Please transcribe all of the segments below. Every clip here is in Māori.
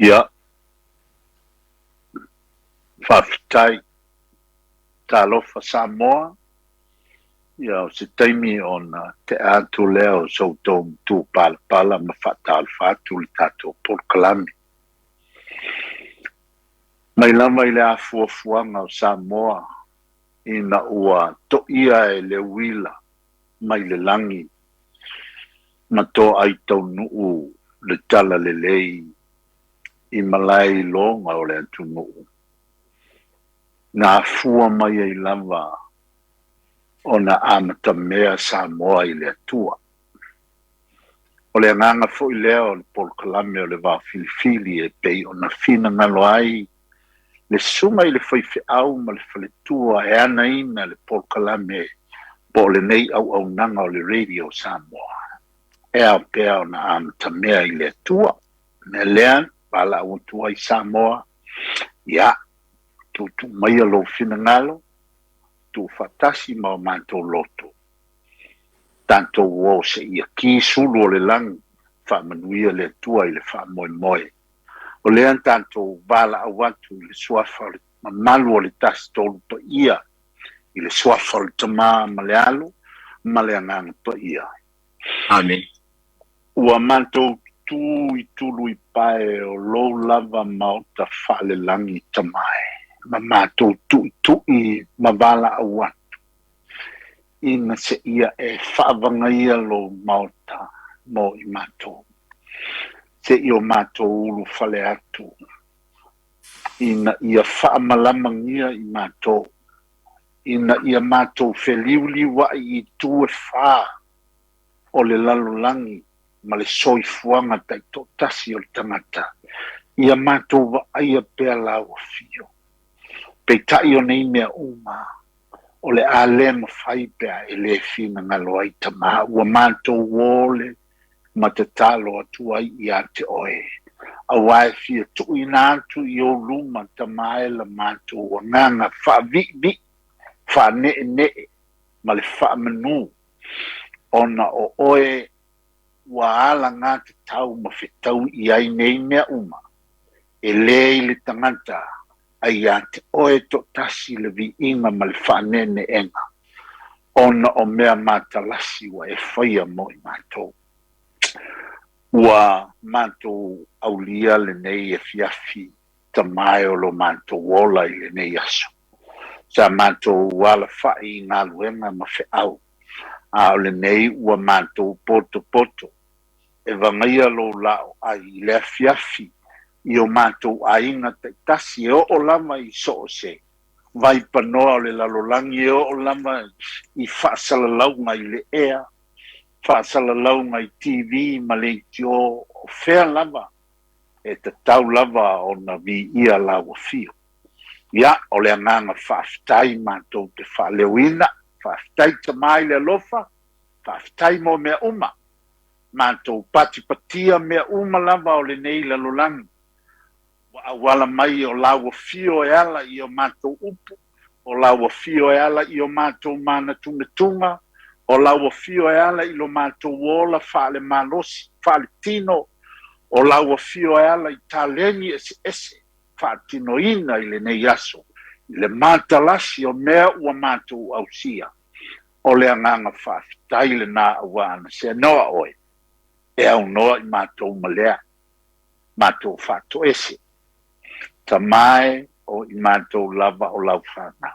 Ia, whawhitai, talofa Samoa, ia o se taimi ona te atu leo soutou tu pala ma whatal whatu le tatou polkalami. Mai lama i le afuafuanga o Samoa, ina ua toia e le wila mai le langi, ma tō ai tau nuu le tala le lei, i malai longa o le atu nuu. Ngā fua mai ai lava o na amata mea Samoa i le atua. O le anganga fo i leo le polkalame o le Vaofilifili e pei o na fina ngalo ai le sunga i le whaife au ma le whaletua e ana ina le polkalame po le nei au nanga o le radio Samoa. E au pea o na amata mea i le atua. Me lean, pala au tua i Samoa, ia, tu mai alo fina ngalo, tu fatasi ma o manto loto. Tanto uo se ia ki sulu o le lang, wha manuia le tua i le wha moe moe. O lean tanto bala awatu i le suafa o le malu o le tasi tolu pa ia, i le suafa o le tama ma le alu, ma le anganga pa ia. Amen. Ua manto tu i tulu i pae o lou lava mauta whale langi tamae. Ma mātou tui ma wala awatu. Ina se ia e whaavanga ia lo mauta mo i mātou. Se io mātou ulu whale atu. Ina ia whaamalamangia i mātou. Ina ia mātou wheliuli wa i tu e wha o le lalolangi ma le soifuanga tai tō tasi o le tangata. Ia mātou wa aia pēr lau fio. Peitai o nei mea uma, o le ale ma whaipea e le fina ngalo ai tama, ua mātou wole ma te talo atua i a te oe. A wae fia tui nātu i o luma tamae la mātou o nganga wha vi, wha ne, ma le wha manu, ona o oe ua ala ngā te tau ma whetau i ai nei mea uma, e le i le tangata, ai a te oe to tasi le vi inga ma le whanene enga. Ona o mea mātalasi wa e whaia mo i mātou. Ua mātou aulia le nei e fiafi ta mai o lo mātou wola i le nei aso. Sa mātou wala whai ngā luenga ma whe au. A o le nei ua mātou poto. E vangaia lo lao ai le fiafi. I o mātou ainga te tasi e o lama i so se. Vai panoa o le lalolangi e o lama i whaasalaunga i le ea, whaasalaunga i TV ma le tio o whea lama e te tau lava o na vi ia lawa fio. Ia, o le anganga whaafitai mātou te whaleuina, whaafitai te mai le lofa, whaafitai mo mea uma. Mātou patipatia mea uma lava o le nei lalolangi. Wala mai o lawa fio e ala i o mātou upu, o lawa fio e ala i o mātou mana tunga, o lawa fio e ala i lo mātou wola whale malosi, whale tino, o lawa fio e ala i tālengi ese, whale tino ina i le nei aso, i le mātalasi o mea ua mātou ausia, o le anganga whawhitai le nā awana, se noa oe, e au noa i mātou malea, mātou whato ese. Ta mai o i mātou lava o lau whana.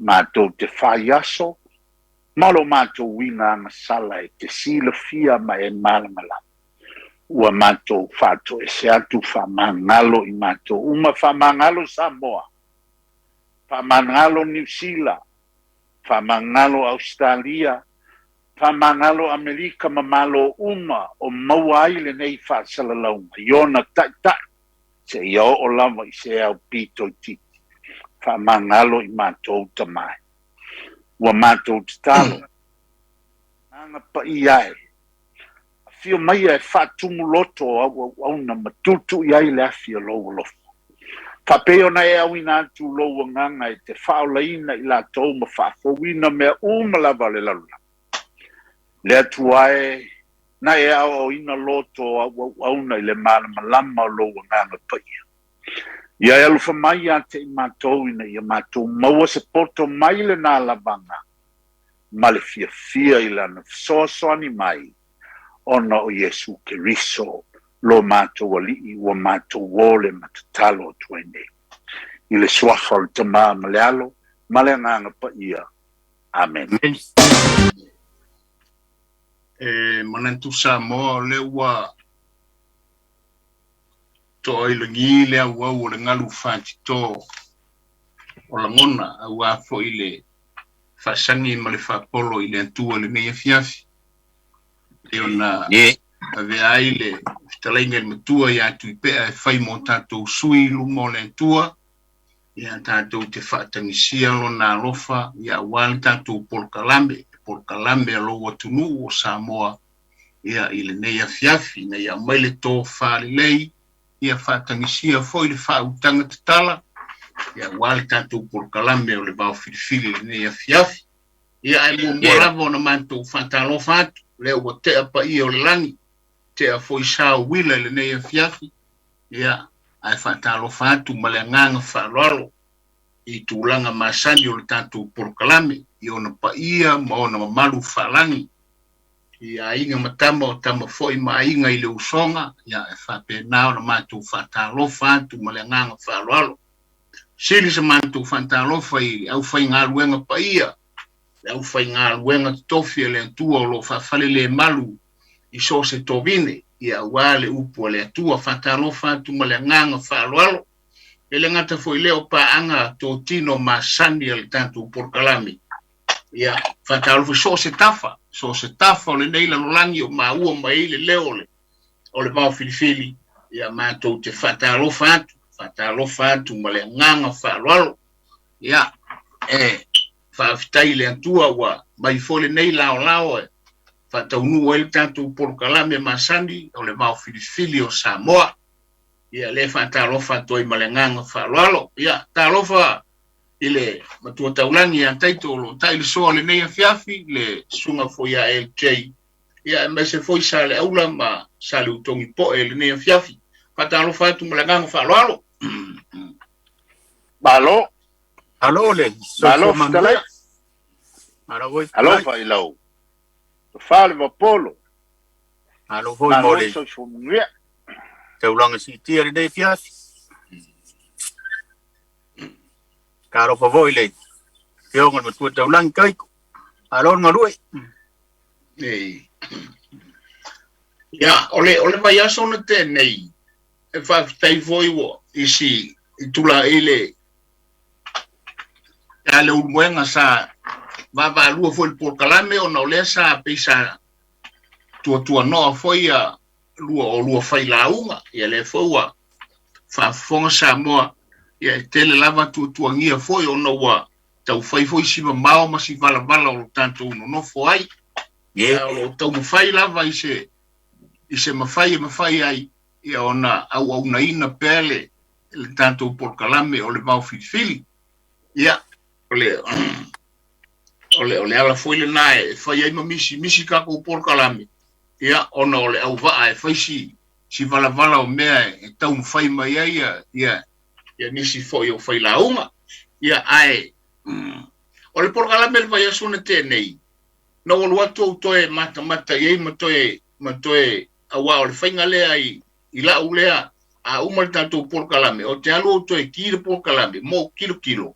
Mātou te whaiaso, malo mātou wina anga sala e te sila fia ma e malamala. Ua mātou whato e se atu whamangalo i mātou. Uma whamangalo Samoa, whamangalo New Zealand, whamangalo Australia, whamangalo Amerika ma malo uma o maua aile nei whaasalaunga. Iona tai. Se ia o lava i se au pito i titi. Whamangalo i mātou tamai. Ua mātou te talo. Nanga pa i ai. Fio mai e whatumu loto au na matutu i ai le afia loa lofa. Whapeo na e au ina atu loa nganga e te whaolaina i la tau ma whafowina mea lava le laluna. Le atu ai na e au ina loto au na ile malama lo nganga paia ia e alufa mai ate i mātou ina ia mātou maua se poto mai le nā labanga ma le fia i lana fesoasoani mai ona o Iesu Keriso lo mātou ali'i ua mātou o le matatalo tuene i le suafa o le tamā ma le alo ma le nganga paia. Amen. Manantu Samoa le ua to ilangi le au o le ngalu whātito o la ngona au afo i le whasangi ma le Levaopolo i le antua le nei afiafi. E ona ave ai le talainga le matua i a Tuipe'a e whai mo tātou sui lumo le antua i a tātou te whaatangisia lo nā lofa i a wāli tātou Polkalame alo watunu o Samoa ia i le nei afiafi na ia mai le tō whālelei ia whaatangisia foi le whautanga te tala ia wāli tātou Polkalame o le Vaofilifili le nei afiafi ia e mwarawa o na mātou whātalofa atu leo wa tea pa ia o le langi tea foi sao wila le nei afiafi ia ai whātalofa atu ma le nganga whāloalo i tūlanga masani o le tātou Polkalame i ona pa ia ma ona malu whalangi i a inga matama o tama foi ma inga i le usonga ia e whapena o na mātou whatalofa atu ma le nganga whaloalo siri sa mātou whatalofa i au whai ngā luenga pa ia au whai ngā luenga tofi le atua o lo whawhale le malu i so se tovine i a wale upu le atua whatalofa atu ma le nganga whaloalo ele ngata foi leo pa anga to tino masani al tātou Polkalame ia whatalofa so se tafa o le neila lolangi o maua mai le leo o le Vaofilifili ia mātou te whatalofa atu ma le nganga whaloalo ia whaafitai le atua wa mai fo le neila o lao whataunua ele tātou Polkalame masani o le Vaofilifili o Samoa ia le whatalofa toi ma le nganga whaloalo ia talofa ile matua taulangi a taitolo taile soa le nei afiafi le sunga foi a LJ ia me se foi sa le aula ma sa le utongi po le nei afiafi patalo fatu malanga faloalo Malo alo le malo tale alo fa ilo Faliuga alo foi mole so fumia taulanga si tia le nei afiafi Caro favoi le. Yo ngon matua taulang kai. Alon ngalue. Ya, ole vai aso na te nei. E fa tai voi wo isi itula ile. Ya le umwenga sa va lua foi Polkalame o na ole sa pesa tua no foi a lua fai launga. Ya le foi fa fonga Samoa ia tele lava tuangia foi ona wa tau fai foi siva mao ma si vala o tanto no foi ia o tau fai lava ise mafai ai ia ona au na ina pele le tanto Polkalame o le Vaofilifili ia ole ala foi le nae fai ai misi ka ko Polkalame ia ona ole au va ai fai si vala o mea tau fai mai ia ia nisi foi o fai launga ia ai o le Polkalame vai asuna te nei no o watu toe mata ye matoe awa o le fainga lea i la ulea a umal tanto Polkalame o te alu toe ki le Polkalame mo kilo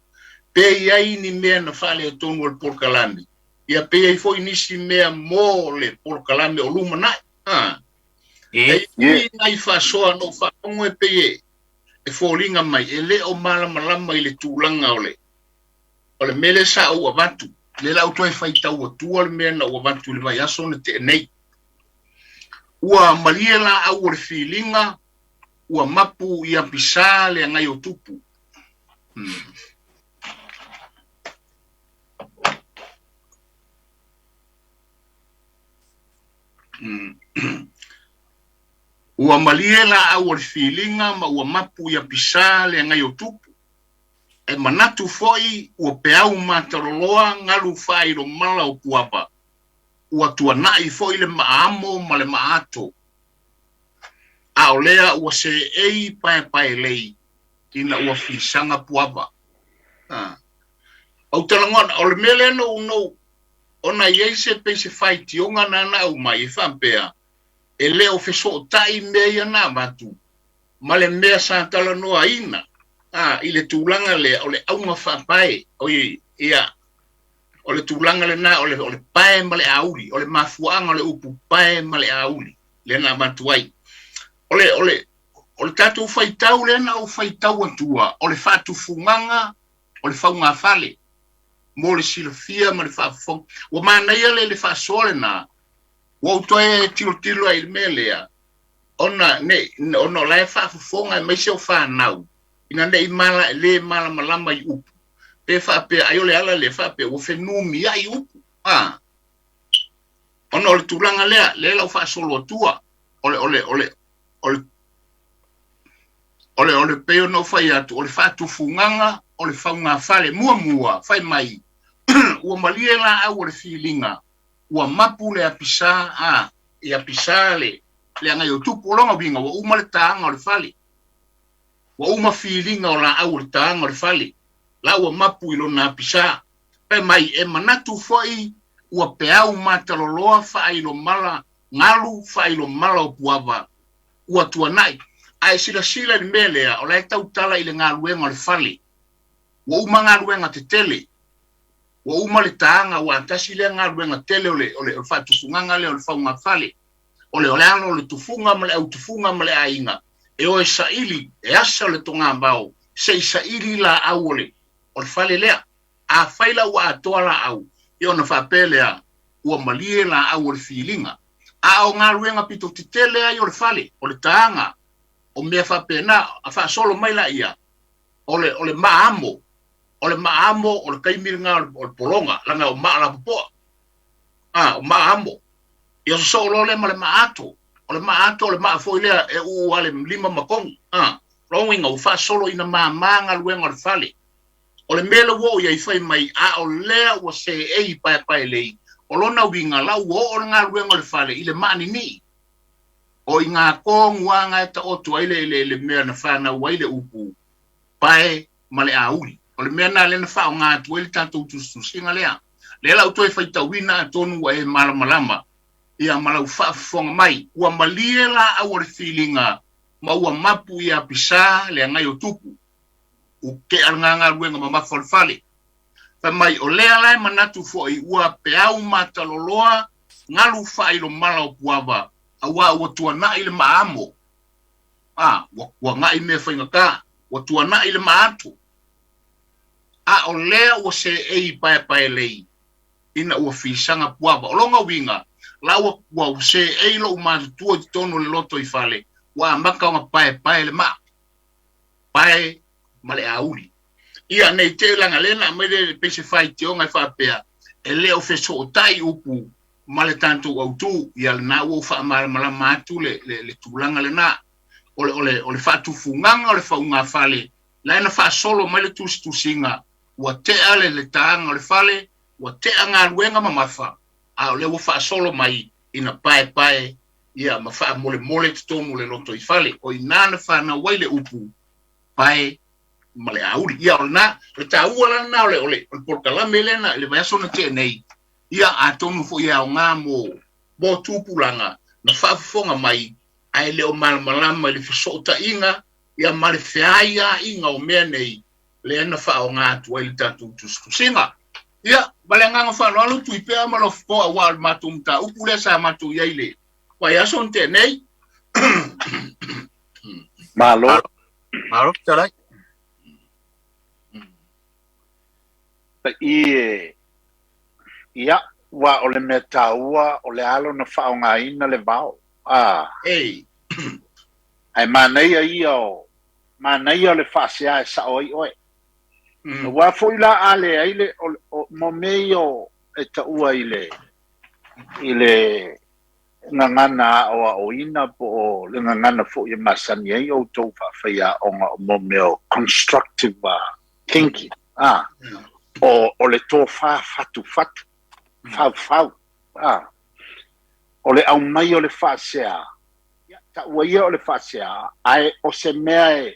pe ai ni mea na fale o tonu o Polkalame ia pe ai foi nisi mea mo le Polkalame o luma na ai fa soa no fa ngwe pe e fōringa mai, e le o malama i le tūlanga o le mele sa ua watu, le lau toi whai tau a tua le mena ua watu le vai aso na te nei. Ua maliela au le whilinga, ua mapu i a pisa le ngai o tupu. Ua maliela au le filinga ma ua mapu ia pisa le ngai o tupu. E manatu foi ua peau mataroloa ngalu whai ro mala o puapa. ua tuanai fo ile maamo ma le maato. A o lea ua se ei pae lei ina ua fisanga puava. Au talangona, o le mele no ona iei se peise fight yonga nana au mai whampea e leo feso tai mea na matu. Ma le mea sa tala noa ina. Ile tūlanga le o le aunga whapae o ia o le tūlanga le na o le pae ma le auri o le mafuanga o le upu pae ma le auri le na matu ai. O le tatu whaitau le na o whaitau atua o le whatu funganga o le whaunga whale mo le silafia ma le whafong wa mana ia le whasole na wa utoe tilo ai melea ona lai whafonga mai se o whanau ina nei mala le mala malama I upu pe whape ai ole ala le whape o whenumi ai upu ona o le tūlanga le lau whasolo atua ole peo no fai atu ole fatu funganga ole faunga fale mua fai mai ua maliela au ole filinga ua mapu le apisa le anga yo tupu longa binga wa uma le taanga ole fale wa uma filinga ola au le taanga ole fale la ua mapu ilo na apisa fai mai e manatu foi ua peau mataloloa fai lo mala ngalu fai lo mala o puava ua tuanai ai sila ni melea o lai tau tala ile ngā luenga o le fale. Wa uma ngā luenga te tele. Wa uma le taanga wa antasi le ngā luenga tele o le whatufunganga le o le whaunga fale. O le ano o le tufunga ma le au tufunga ma le ainga. E o e saili, e asa le tonga mbao. Se saili la au o le fale lea. A whaila wa atoa la au. E o na whapelea ua malie la au o le filinga. A o ngā luenga pito te tele ai o le fale. O le taanga. O mea whapena, a wha solo mai la ia, o le maamo, o le kaimiringa o le polonga, langa o maa la popoa. O maamo. I o solo le ma le maato, o le maa foilea e ua le lima makongi. Ronginga o wha solo ina maamanga luenga o le fale. O le mele wo ia I whai mai, a o lea ua se ei pae lei, o lona winga lau o ngā luenga o le fale, I le maani ni. O I ngā kōnguanga e ta otu ai le mea na whanau ai le upu pae ma le auli. O le mea na le na whao ngā atu ele tātou tusinga lea. Le lau toi whaitawina atonu wa e malamalama. Ia malau whaafonga mai. Ua malie la au le feelinga ma ua mapu ia pisa le ngai o tupu. U ke alnganga ruenga ma mawhalfale. Pa mai o lea lai manatu fo I ua peau mataloloa ngalu whailo mala o puava. Awa tuana ile maamo. Wa ngai me whainga ka. Wa tuana ile maato. O lea wa se ei pae lei. Ina ua fisanga puava. O longa winga. La wa se ei lo umatua I tono le loto I fale. Wa maka wa pae le ma. Pae ma le auli. Ia nei te langa lena mele pese fai te o ngai whapea. E leo feso o tai upu. Male tanto autu ia na wo fa mala matu le tulanga le na ole fa tu funganga ole fa unga fale la na fa solo male tu singa wa te ale le tanga ole fale wa te anga luenga mamafa ole wo fa solo mai ina pae ia ma fa mole tomu le loto I fale o ina fa na waile upu pae male auri ia ona le taua na ole portala melena le vaso na te nei ia Atonio fo ia o ngā mo tūpulanga na whaafonga mai ai leo malamalama le whasota inga ia male whiaia inga o mea nei le ana wha o ngā tua ili tātou tusinga. Ia, bale nganga whanalo Tuipe'a ma Lofipo a wāl mātou mta upule sa mātou iaile. Wai aso nte nei? Malo, tarai. Ia, wa o le mea tāua o le alo na whaonga ina le vau. Ei. Ai māneia o le whaasea e sa oi oe. Wa foi la ale aile o mo meio e taua ile ngangana o ina po le ngangana fo ye masani ai o tau whawhia o mo meo constructive thinking. O le tō wha fatu. Fau. o le au mai o le whaasea. Ta ua ia o le whaasea, ai o se mea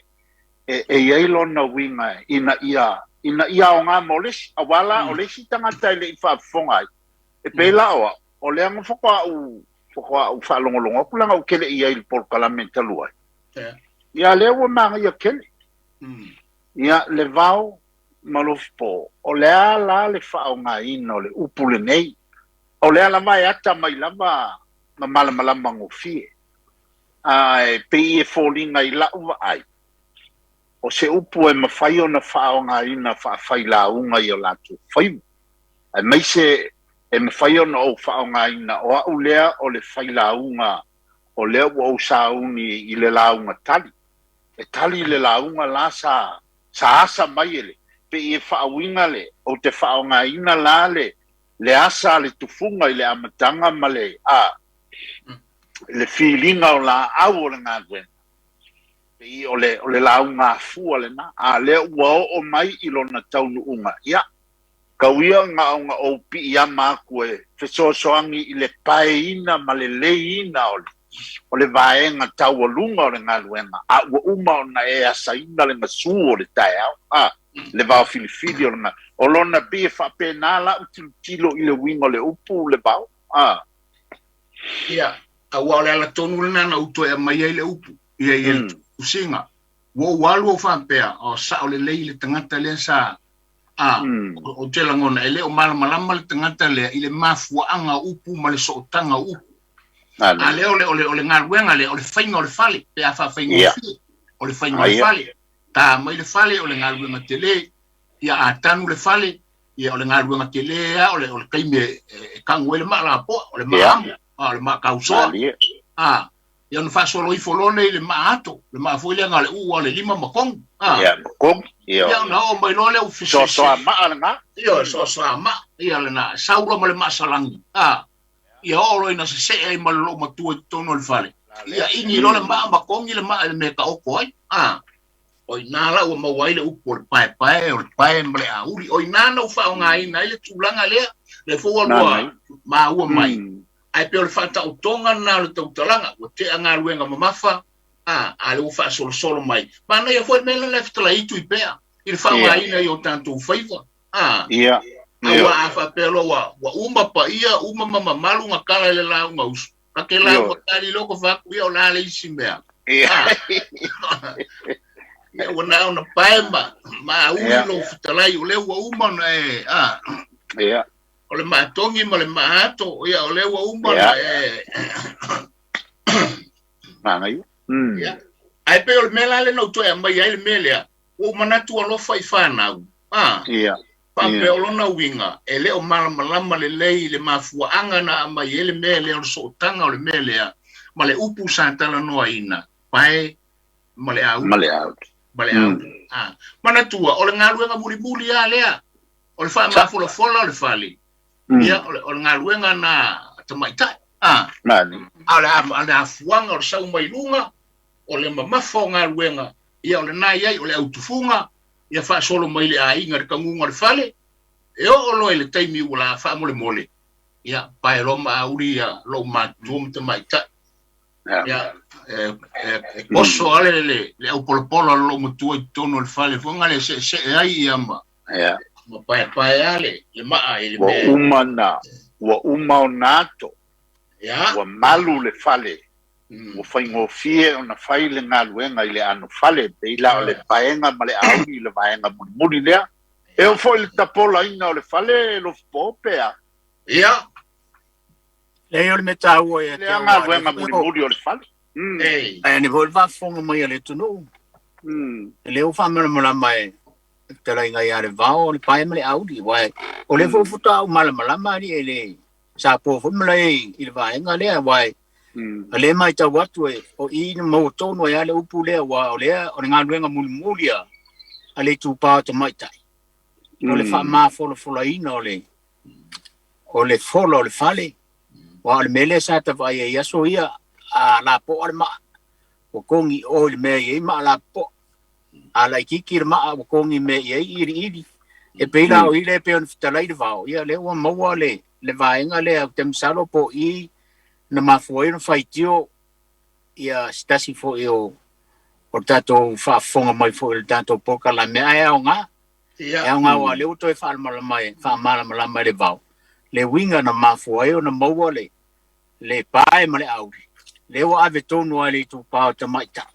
e eilo na winga ina ia o ngā molesi, a wala o lesi tangata le i whaafonga e peila oa, o le anga whakua u whaalongolongo, kulanga u kele ia i le polkalamenta luai. Ia lea ua manga ia kele. Ia le vau ma Lofipo, o lea la le whaonga ina o le upule nei, o lea la mai ata mai lama ma malamalama ngofie. Ai pe e folinga i la uwa ai. O se upu e mawhai o na whaonga ina whaafai la unga i o latu whaimu. Ai mai se e mawhai o na o whaonga ina o au lea o le whai la unga o lea ua o sa uni i le la unga tali. E tali le la unga la sa asa mai ele. Pe e whaawinga le o te whaonga ina la le asa le tufunga i le amatanga ma le feelinga o la au o le ngā gwen. Pei o le launga fua le na. A le ua o mai i lona taunu unga. Ia, kauia ngā unga o pi ia māku e fesoasoangi i le paeina ma le leina o le vaenga tau alunga o le ngā luenga. A ua uma o na e asaina le ngasu o le tae au. Le Vaofilifili o le ngā. O lona pi e whapena la utilo i le wingo le upu le vau. Ia. A wale ala tonu le nana uto e mai le upu. Ia usinga. Wo walu o whampea o sa o le lei le tangata lea sa o te langona ele o malamalama le tangata lea i le mafuaanga upu ma le sootanga upu. A leo o le ngaruenga le o le whainga o le whale. Pe a whainga o le whainga o le whale. Ta mai le whale o le ngaruenga te le. Ia a tanu le whale. Ia o le ngaruenga te lea o le kaime kangu ele maa la po. O le maamu. Le maa kausoa. Ia no whaasolo i folone i le maa ato. Le maa fuile ngā le ua le lima makong. Ia, makong. Ia na o mai loa le u fisi. Soa maa nga. Ia, soa maa. Ia le na saura ma le maa salangi. Ia olo ina se se e ma le lo matua i tono le fale. Ia ingi lo le maa makong i le maa le meka oko ai. Oi nala ua mawai le upo le pae o le pae ma le auri. Oi nana u whao ngā ina i le tūlanga lea. Le fua lua maa ua mai. Ai pe o le whata o tonga nā le tautalanga, o te ngā ruenga mamafa, a le uwha solo mai. Mana ia fwoi mele le fitala i Tuipe'a, i le whaunga ina i o tātou whaiva. Ia. Awa a whapelo wa uma pa ia, uma mama malu ngā kala le lau ngā usu. Ake lau ngā tari loko whaku ia o nā le isi mea. Ia. Ia wana au na paema, ma ui lo fitalai o leu wa uma na e. Ia. O le maatongi ma le maato, ia o lewa uma na Mangai. Ai pe o le mela le no toe mai ai le melea, o manatu alofa i whanau. Ia. Pampe o lona winga, e leo malamalama le lei le mafuaanga na mai ele mele o sootanga o le melea, ma le upu santala noa ina, pae ma le au. Ma le au. Manatua, o le ngaruenga muri a lea, o le wha mafula o le whali. Ia, o le ngaruenga na tamaitai. Nani. A le afuanga o le sau mai lunga, o le mamafa o ngaruenga. Ia, o le nai ai, o le autufunga. Ia, wha solo mai le a inga le kangunga le whale. E o loe le taimi u la wha mole. Ia, pae roma a uri ia, lo matuom tamaitai. Ia, koso ale le au polopolo lo matua i tono le whale. Funga le se ai ia ma. Ia. Ma pae ale, le maa e le mea. Wa uma o nato. Ia. Wa malu le fale. Wa whaingofie o na whai le ngā luenga i le anu fale. Peila o le paenga ma le auri le vaenga muri lea. E o foi le tapola ina o le fale Lofipo pea. Ia. Le o le meta ua e. Le ngā luenga muri o le fale. E ni voi vafonga mai ale tunu. Le o whamela mai. Te rai ngai are vao le pae male audi wai o le futa o malama ni ele sa po fumla i le vaenga le wai le mai ta watu e o i mo tono ya le upu le wa o le o nga luenga mulmulia ale tu pa to mai tai o le fa ma folo ina o le folo le fale wa le mele sa ta vai ia so ia a la po ma o kongi o le me i ma la po ala kikir ma o kongi me ye iri e peila o ile pe on fitalai de vao ia le o maua le vaenga le tem salo po i na mafuai na faitio ia stasi fo o tato whaafonga mai fo il tato poka la mea e au ngā. E au ngā wa leo toi whaalmalama le vau. Le winga na mafuai o na maua le pae ma le auri. Leo ave tonu a le tu pao ta maita.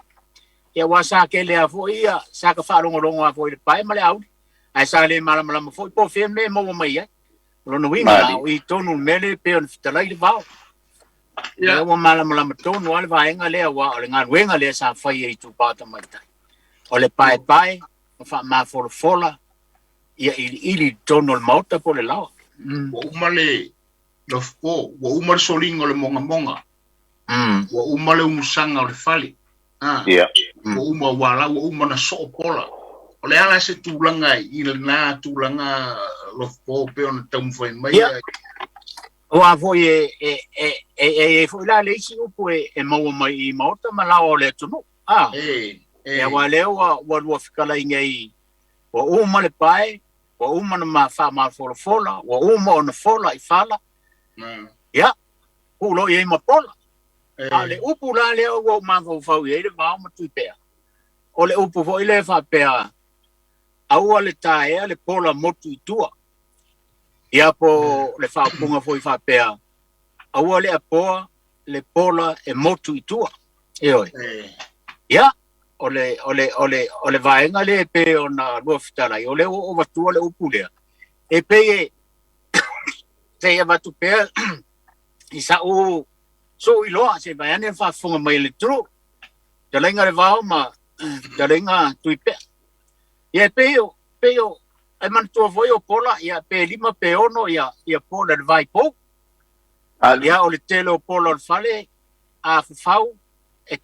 Ia wasa ke lea fo ia sa ka whaalongo a fo le pae ma le auri. Ai sa le malama fo po fe me maua mai ai. Lona winga la o i tonu mele pe on fitalai le vau. Ia wa malama tonu ale vaenga lea wa o le ngā wenga lea sa whai e tu pao ta maita. O le pae o wha mafolofola ia ili tonu le mauta po le lao. Wa umale Lofipo, wa umale solinga le monga. Wa umale umusanga o le fali. Wa uma wala, wa uma na soopola. O le ala se tūlanga i le nā tūlanga Lofipo pe ona taumwhai mai. Wa fo e fo la le isi upo e maua mai i mauta ma lao o le tunu. Ia wa leo wa lua whikala i ngai wa uma le pae, wa uma na ma fola, wa uma o na fola i fala. Ia, kulo i ma pola. A le upu la leo wa ma fau i le vau ma Tuipe'a. O le upu fo i le whapea aua le tae le pola motu i tua. Ia po le whaapunga fo i whapea aua le apoa le pola e motu i tua. Ia, o le vaenga le pe o na lua fitalai, o le o watua le upu lea. E pe te e watu pea i sa o so i loa se vaiane whaafunga mai le tru. Te lenga le vau ma te lenga Tuipe'a. Ia peo e manatua foi o pola ia pe lima pe ono ia pola le vai pou. Ia o le tele o pola o le fale a fufau e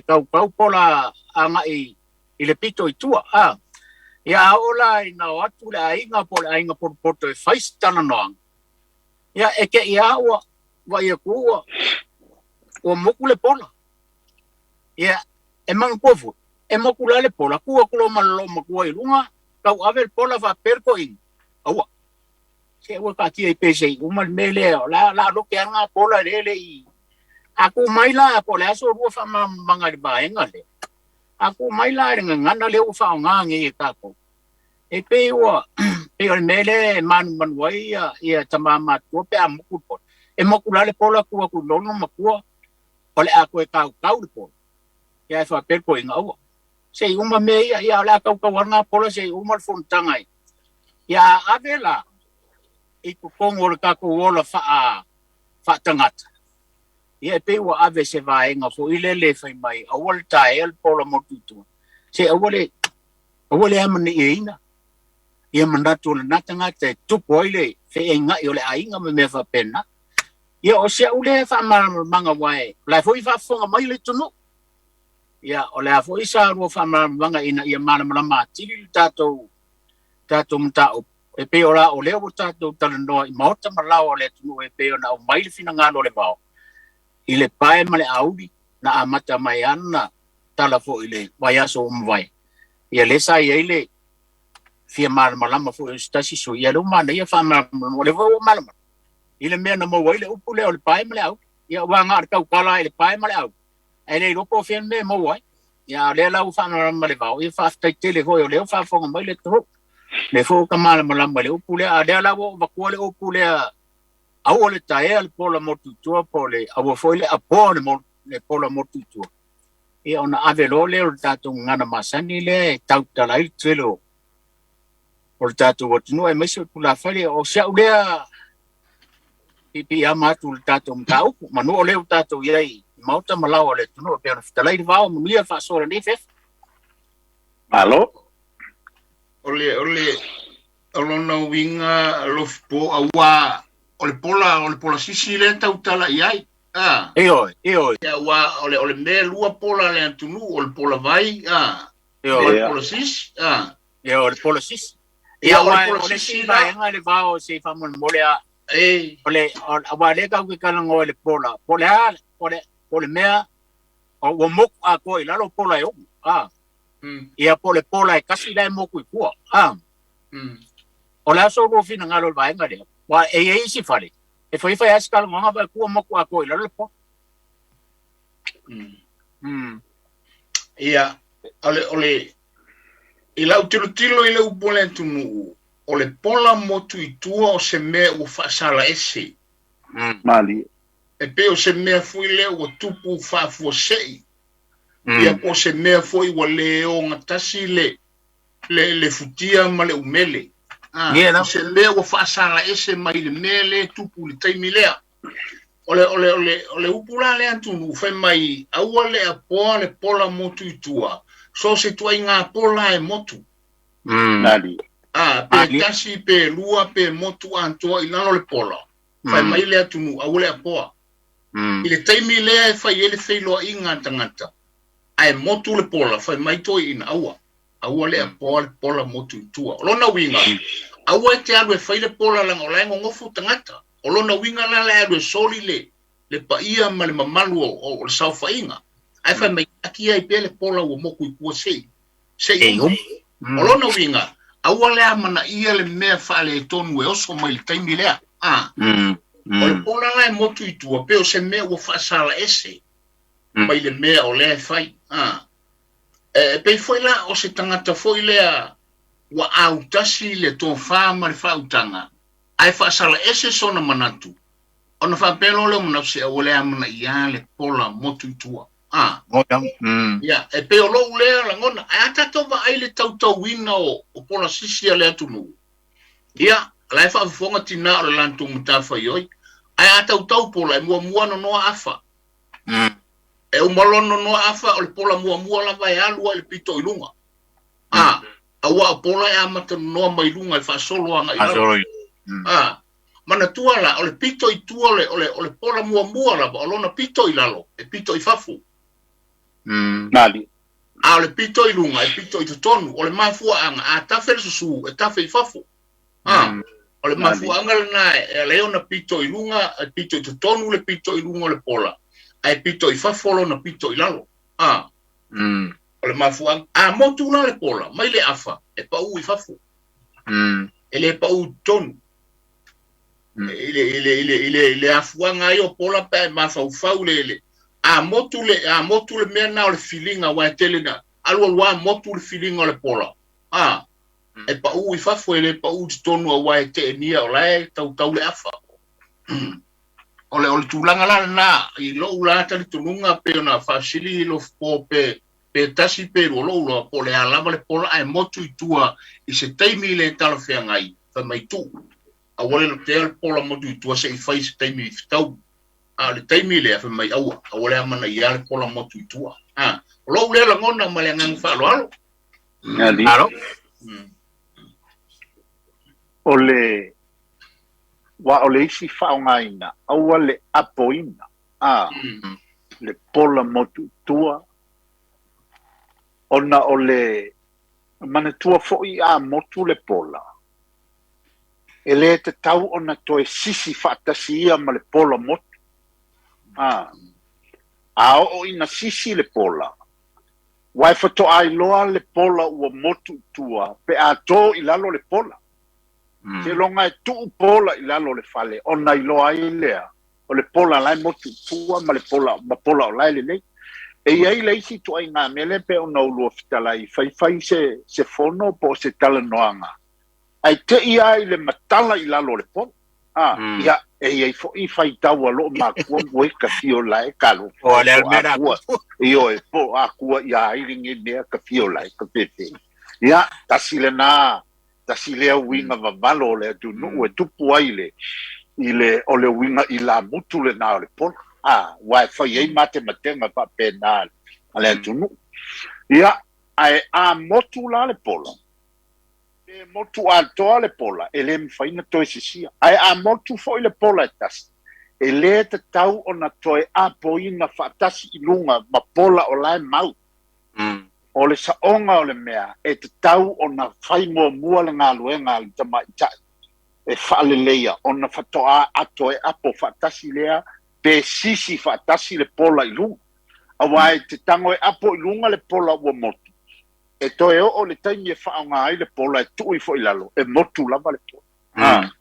kau pola anga i le pito i tua. Ia ola i na atu le ainga po le ainga poto e whaistana noang. Ia ke ia wa ia kua o moku le pola. Ia e mangupofu e moku le pola kua kulo malolo makua i lunga kau ave le pola va perko in. Aua. Se ua kati e pese uma mele la loke anga pola lele i. Aku mai la po le aso rua fa manga le baenga le. Aku mai la ngana le u fa nga ngi kako. E pe ua pe o mele man wai ia tamama to pe amuku po. E moku la le pola kua ku lono makua. Ole aku e kau le pola. Ia fa perko in aua. Se uma me ia la kau wana pola se uma fontangai. Ia avela i ku kongo le kako wola fa tangata. Ia pe ua ave se vaenga fo ile le fai mai awal tae el pola motutu. Se awale amani ina. Ia mandatu le natangata e tupo ile fe inga i ole ainga me fa pena. Ia o se ule fa manga wae. La fo i fa fonga mai le tunu. Ia ole a fo i sa rua fa manga ina ia malama tili tato mtao. E pe ola o leo tato talanoa i maota malao o le tunu e pe ona o mai le fina ngalo le vao. I le pae ma le auri na amata mai ana tala fo i le waiaso umwai. Ia le sa ia ile fia malama fo i stasi so ia lo mana ia fa malama o le vao malama. I le mea na maua i le upu leo le pae ma le auri. Ia wanga arkau kala i le pae ma le auri. E le ropo fien me maua i. Ia le lau fa malama le vao. Ia fa aftai tele hoi o leo fa fonga mai le toro. Le fo ka malama le upu lea. A le lau wakua le upu lea. Au le tae le pola motutua po le au foi le apo le pola motutua. Ia ona avelo le o tatou ngana masani le tautalai telo. O le tatou watunu e meso pula fale o sia ulea pipi amatu le tatou mtau. Manu o le o tatou iai mauta malawa le tunu pe ona fitalai le vao mulia faasora ni fef. Alo? Ole na winga Lofipo awa ole pola sisi le tautala iai. Oi. Ia wa ole me lua pola le tunu ole pola vai. Ole pola sisi. Ia ole pola sisi. Ia ole sisi vai nga le vao se famol molea. Ole wa le ka ku kana ngo le pola. Ole mea o moku a ko i lalo pola e o. Ia pola e kasi le moku i kua. Ole aso ro fina ngalo vai nga le. Wa e isi fale. e foi askal nga ba ku mo ku ako ila po ia ole ila utilo ile ubole tunu ole pola motu itua o se me o fasala ese mali e pe o se me fuile o tupu fa fo sei ia o se me foi o le o ngatasi le futia ma le umele o se me o fasala ese mai le mele tupu le taimilea ole upula le antunu fe mai aua le apoa le pola motu itua so se tua inga pola e motu nali pe tasi pe lua pe motu antoa ilano le pola fa mai le atunu aua le apoa ile taimi le e fa ele feilo inga tangata ai motu le pola fa mai toi ina aua le apoa le pola motu itua lona winga aua te alu e fa le pola langa ola ngofu tangata olona winga la le soli le paia ma le mamalu o le saufainga ai fa mai aki ai pele pola o moku ku sei olona winga aua le amana ia le mea fa le tonu e oso mai le taimi lea o le pola la e motu itua pe o se mea o fa sala ese mai le mea o le fai pe foi la o se tangata foi lea wa autasi le to fa ma le fa utanga ai fa sala ese sona manatu ona fa pelo le mona se o le amana ia le pola motu itua ya e pe o lo le la ngona ata to va ai le tau wina o pola sisi le atunu ya la fa fonga tina o lantu mutafa yoi ai ata tau pola mua no afa e o malono no afa o le pola mua la vai alu le pito ilunga awa pola e amata no mai lunga fa solo anga mana tuala o le pito i tuale o le pola mua la o lona pito i lalo e pito i fafu nali o le pito i lunga e pito i tonu o le mafua anga a tafe susu e tafe i fafu o le mafua anga na e leona pito i lunga e pito i tonu le pito i lunga le pola e pito i fafu lona pito i lalo o le mafua motu na le pola mai le afa e pa u i fafu e le pa u tonu ile afuanga yo pola pa mafau le motu le mena o le feelinga wa telena alwa motu le feelinga le pola e pa u i fafu ele pa u tonu wa te nia o lai tau le afa ole tulanga la na i lo ula tali tununga pe na fasili lo pope pe tasi pe lo po le alama le pola ai motu itua i se taimi le talo feangai fa mai tu a wale le te pola motu itua se i fai se taimi fitau le taimi le fa mai aua a wale amana i ale pola motu itua lo ule la ngona ma le ngang fa alo ole wa ole isi faungaina aua le apoina le pola motu tua ona ole mana tua foi motu le pola ele te tau ona toe sisi faatasia ma le pola motu o ina sisi le pola wai fatoailoa le pola ua motu tua pe a tō i lalo le pola se longa e tu pola i lalo le fale ona iloa ai lea o le pola lai motu tua ma le pola o lai le nei e iai leisi tu ai ngā mele pe ona ulua fitalai fai se fono po se talanoanga ai te ia i le matala i lalo le pola ia e iai fo i fai taua lo makua moe ka fio lai kalo o le almera io e po akua ia i ringi mea ka fio lai ka pepe ia tasi lea winga vavalo le atu nu e tupu ai ile o le winga i la mutu le nao le pola wai fai ei mate matenga pa pena ale atu nu ia ai motu la le pola e motu altoa le pola ele mfaina toe sisia ai motu foi le pola tas ele te tau ona toe apoina fatasi ilunga ma pola o lai mau o le saonga o le mea e te tau ona fai mua le ngā luenga le tama itai e whaale leia ona fatoa ato e apo fatasi lea pe sisi fatasi le pola ilunga awai te tango e apo ilunga le pola ua motu e toe o le taimi e whaonga ai le pola e tui fo ilalo e motu lava le pola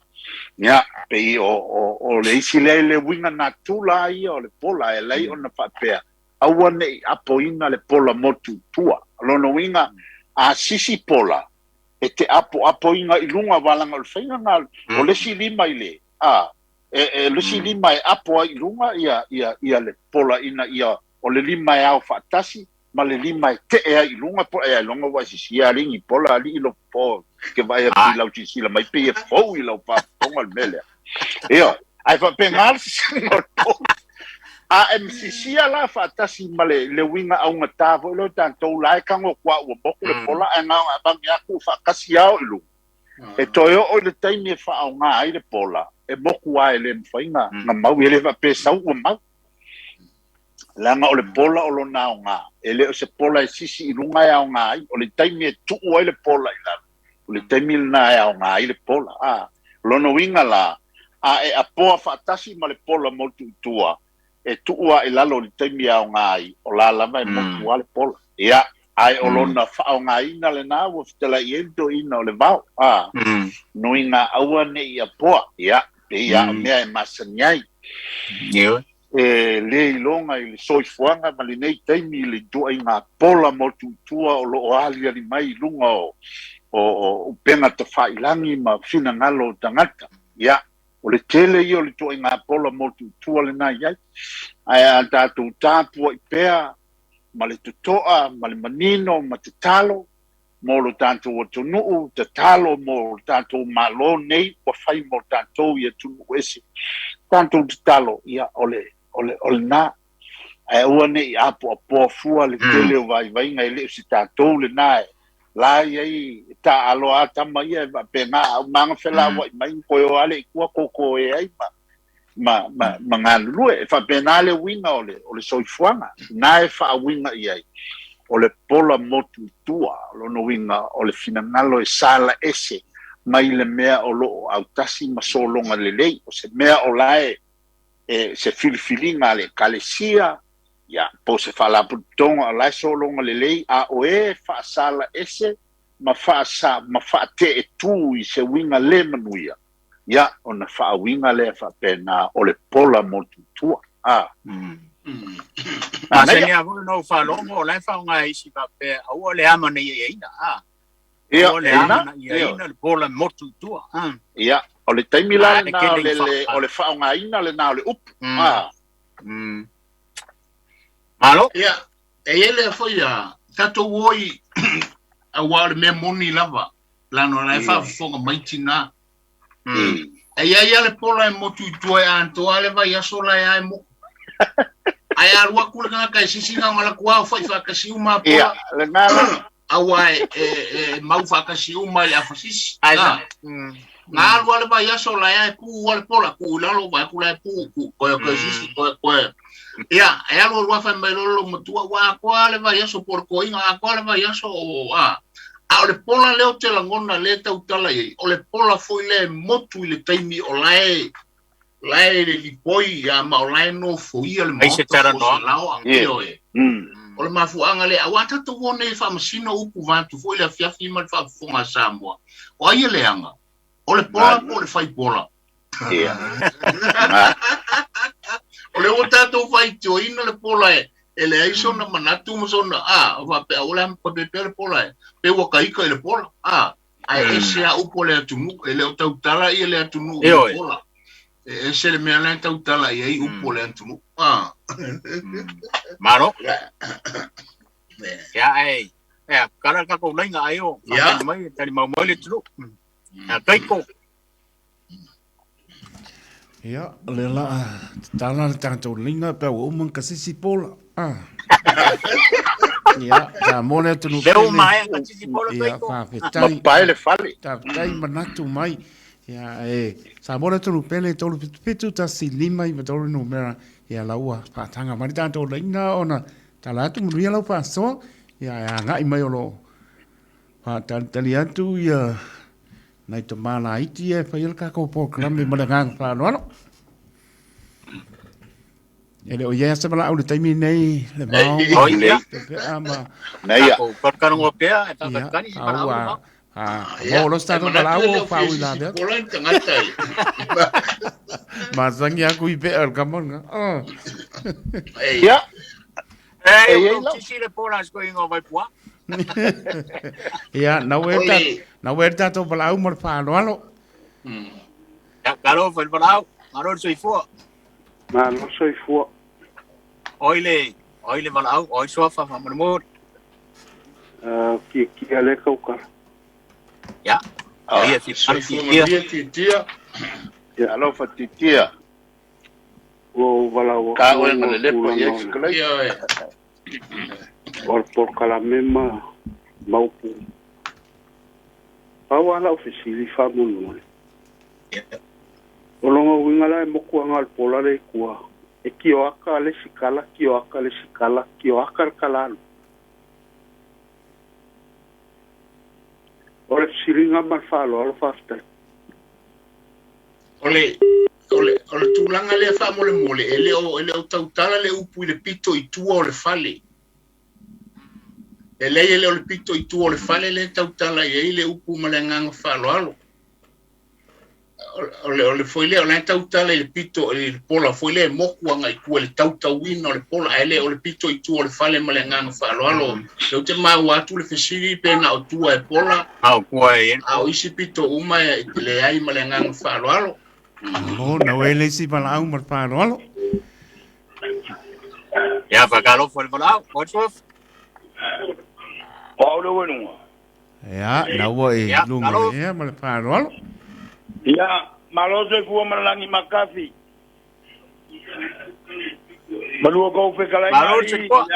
Ya, pe o le isi le winga na tula ia o le pola e lei ona whapea. Aua nei apoina le pola motu tua. Lono winga a sisi pola. E te apoina i lunga walanga o le whainga ngā. O le si lima i le. Le si lima e apoa i lunga ia le pola ina ia o le lima e au whaatasi. Ma le lima e te ea i lunga pola e longa wa sisi a ringi pola ali i lo po. Ke vai a ki lau tisila mai pe e fau i lau pa ponga le mele. Eo, ai fa pengal si no to. A MCC ala fa tasi male le winga au ngata vo lo tanto lai kango kwa o boku le pola nga ba mia ku fa kasi ao ilu. E toyo o le taimi fa au nga ai le pola. E boku ai le mfainga na mau ele va pesa o mau. Langa o le pola o lo na nga. Ele o se pola e sisi i lunga au nga ai o le taimi e tu o le pola i la. O le taimi na au nga ai le pola. Lono winga la e apoa fa tasi male pola mo tua. E tuua e lalo li taimi au ngai o la lama e moku wale pola. Ia, ai o lona whao ngai ina le nā wa fitela i endo ina o le vau. Nui ngā aua ne i apoa. Ia, pe ia o mea e masanyai. E le i longa i le soifuanga ma le nei taimi le dua i ngā pola mo tua o lo o alia ni mai lunga o pena te whailangi ma fina ngalo tangata. Ia. O le tele i o le toi ngā pola mo tua le nai ai. Ai a tātou tāpua i pēa, ma le tutoa, ma le manino, ma te talo, mo lo tātou o tunuu, te talo mo tātou malo nei, wa whai mo tātou i a tunuu ese. Tātou te talo ia ole nā. Ai ua nei apo a poa fua le tele o vai ngai le si tātou le nai. La ai ta alo ata mai e pena manga fela wa mai ko yo ale ku ko e ai ma nga lue fa pena le winga ole soifuanga na e fa winga i ai ole pola motu tua lo no winga ole finangalo e sala ese mai le mea o lo autasi ma solonga le lei o se mea o lae se filifilinga le kalesia ya po se fala putonga la solonga le lei a oe fa sala ese ma fa te tu i se winga le manuia ya ona fa winga le fa pena o le pola motu tua se ni avo no fa longo le fa nga isi pa pe o le ama nei ina o le ama ina le pola motu tua ya o le taimila na o le fa nga ina le na o le up Malo? Ia, e ele foi tato woi a wale me moni lava. Lano na fa fonga maitina. E ia le pola e motu tua anto ale va ia sola e mo. Ai alua kula ka sisi nga mala kwa fa ka si uma pola. Ia, le nala. Awai mau fa ka si uma ya fa sisi. Nga alua le va ia sola e ku wale pola ku lalo va kula ku ko sisi ko ia e alo wa fa mai lo motua wa kwa le vai aso por coinga kwa le vai aso a le pola le o te langona le tau tala i o le pola foi le motu le taimi o lai le lipoi ya ma o lai no foi le motu se tara no o le mafuanga le awata to wone fa masino upu vantu foi le fiafi mal fa fonga Samoa o ai le anga o le pola po le fai pola ia o le o tātou whai tio ina le pola e le aiso na manatu mo sona wa pe o le ampa pe le pola pe waka ika le pola ai ese a upo le atunu e le o tau tala i le atunu le pola ese le mea le tau tala i ai upo le atunu Maro ya ai kara ka ko lenga ayo mai tani mau le tulu kaiko Ya, lela tala tanto linga pe o mun kasisi pola. Ya, ta mole tu no. Leo mai kasisi pola ya fa ma pai le fali. Ta tai manatu mai. Ya sa mole tu no pele tolu pitu ta si lima i tolu no mera. Ya la ua pa tanga mari tanto linga ona. Tala tu mu ya la pa so. Ya ngai mai lo. Pa tali atu ya nai to mala iti e fa il ka ko po klambe madangang fa no ele o ya se bala o taimi nei le mau ia ama nei ko kan ngo pe ta kani ma mo lo sta no la o fa wi la de Pola tangata. ma sangi aku ipe al kamon ya Eh, eu tisi le pola sko ingo vai pua. ya na werta to pala umor fa no alo Ya, kalo fa palau, maro soi fu. Ma no soi fu. Oile palau, oi sofa fa mo. Ki ale kauka. Ya. Ia fi Tia. ya alo fa titia O wala o. ka o ngale le po ye kala Por kala mema maupu. Awala ofisili fa mulu. Olonga wingala moku angal pola le kua. E kio aka le sikala, kio aka kalalo. Ora siringa marfalo, alo fasta. Ole tulanga le fa mole ele o tautala le upu le pito I tua o le fale. Ele o le pito I tua o le fale le tautala e le upu malenganga falo alo. Ole foi le ona tautala le pito le pola foi le moku anga I kua le tautawina o le pola ele o le pito I tua o le fale malenganga falo alo. Le te ma watu le fesiri pena o tua e pola. Au kua e. Au isi pito uma le ai malenganga falo alo. no na wele si pala umor fa no alo Ya, fa kalo fa palau, oi sofa. Paulo wenu. ya na wo e lungo e ma fa no alo Ya, malozo fu malangi makafi. Malu ko fe kala Malozo ko.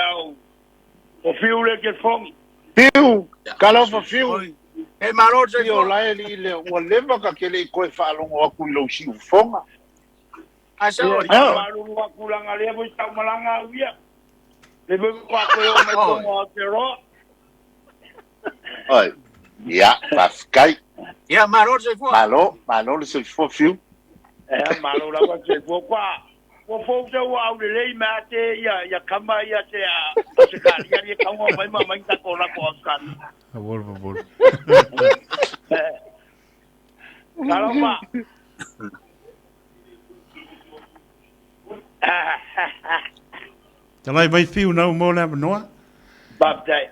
O fiule ke fong. fiu kala fa fiu E maro se o la li le o leva ka ke le ko fa lo o ku lo si fonga asa Ya, malu wa kulanga le bo ta malanga wia. Le bo ko ko o me ko mo pero. ai ya paskai Ya maro se fu. malo le se fo fiu Malu la ko se ko kwa. Wo fo se wa au le ma te ya kama ya te a se ka ya ka mo mai mai ta ko la ko kan. bol Caramba. Talai vai fiu na mo la no Baptiste.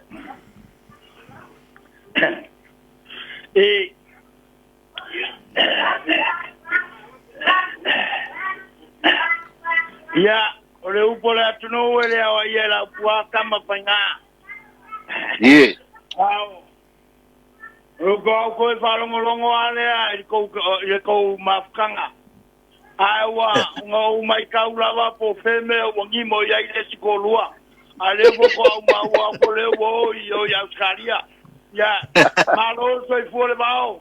Ya, ole upo la tuno wele awa yela pua kama panga. ye Wow. Ugo ko falongo ale ko mafkanga. Aiwa ngo mai kaula po feme wangi mo ya ile sikolua. Ale ko ma wa ko le wo yo ya skaria. Ya, malo so fole bao.